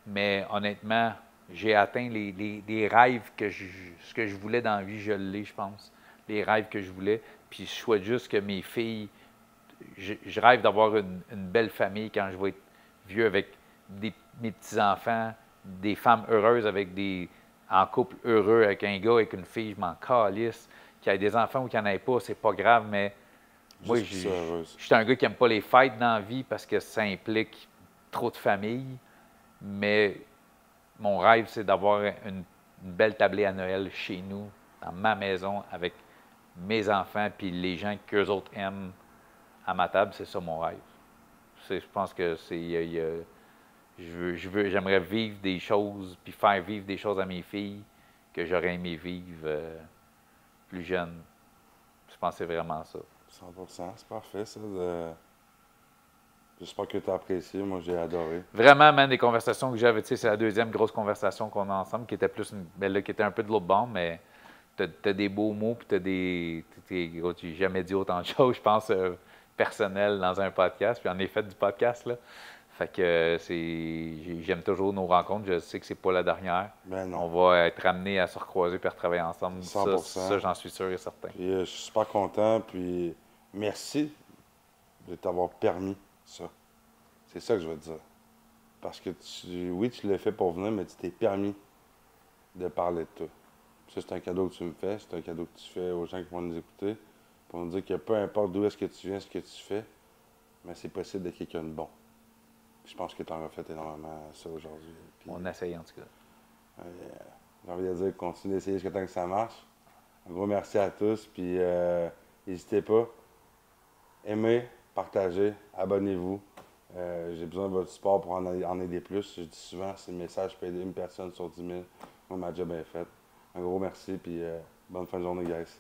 mais honnêtement, j'ai atteint les rêves ce que je voulais dans la vie, je l'ai, je pense. Les rêves que je voulais. Puis je souhaite juste que mes filles, je rêve d'avoir une belle famille quand je vais être vieux avec mes petits-enfants, des femmes heureuses en couple heureux avec un gars, avec une fille, je m'en calisse. Qu'il y ait des enfants ou qu'il n'y en ait pas, c'est pas grave, mais moi, je suis un gars qui n'aime pas les fêtes dans la vie parce que ça implique trop de famille. Mais mon rêve, c'est d'avoir une belle tablée à Noël chez nous, dans ma maison, avec mes enfants puis les gens qu'eux autres aiment à ma table. C'est ça mon rêve. Je pense que j'aimerais vivre des choses puis faire vivre des choses à mes filles que j'aurais aimé vivre plus jeune. Je pense que c'est vraiment ça. 100%, c'est parfait, ça. J'espère que tu as apprécié. Moi, j'ai adoré. Vraiment, man, des conversations que j'avais, tu sais, c'est la deuxième grosse conversation qu'on a ensemble, qui était qui était un peu de l'autre bord, mais t'as des beaux mots, puis j'ai jamais dit autant de choses, je pense, personnelles dans un podcast, puis en effet du podcast, là. Fait que j'aime toujours nos rencontres. Je sais que c'est pas la dernière. Ben non. On va être amenés à se recroiser et à retravailler ensemble. 100%. Ça, j'en suis sûr et certain. Puis, je suis super content. Puis merci de t'avoir permis ça. C'est ça que je veux te dire. Parce que oui, tu l'as fait pour venir, mais tu t'es permis de parler de toi. Ça, c'est un cadeau que tu me fais. C'est un cadeau que tu fais aux gens qui vont nous écouter. Pour nous dire que peu importe d'où est-ce que tu viens, ce que tu fais, mais c'est possible d'être quelqu'un de bon. Je pense que tu en as fait énormément ça aujourd'hui. Puis, on essaye en tout cas. J'ai envie de dire, continue d'essayer jusqu'à temps que ça marche. Un gros merci à tous. Puis n'hésitez pas. Aimez, partagez, abonnez-vous. J'ai besoin de votre support pour en aider plus. Je dis souvent, si le message peut aider une personne sur 10 000, moi, ma job est faite. Un gros merci, puis bonne fin de journée, guys.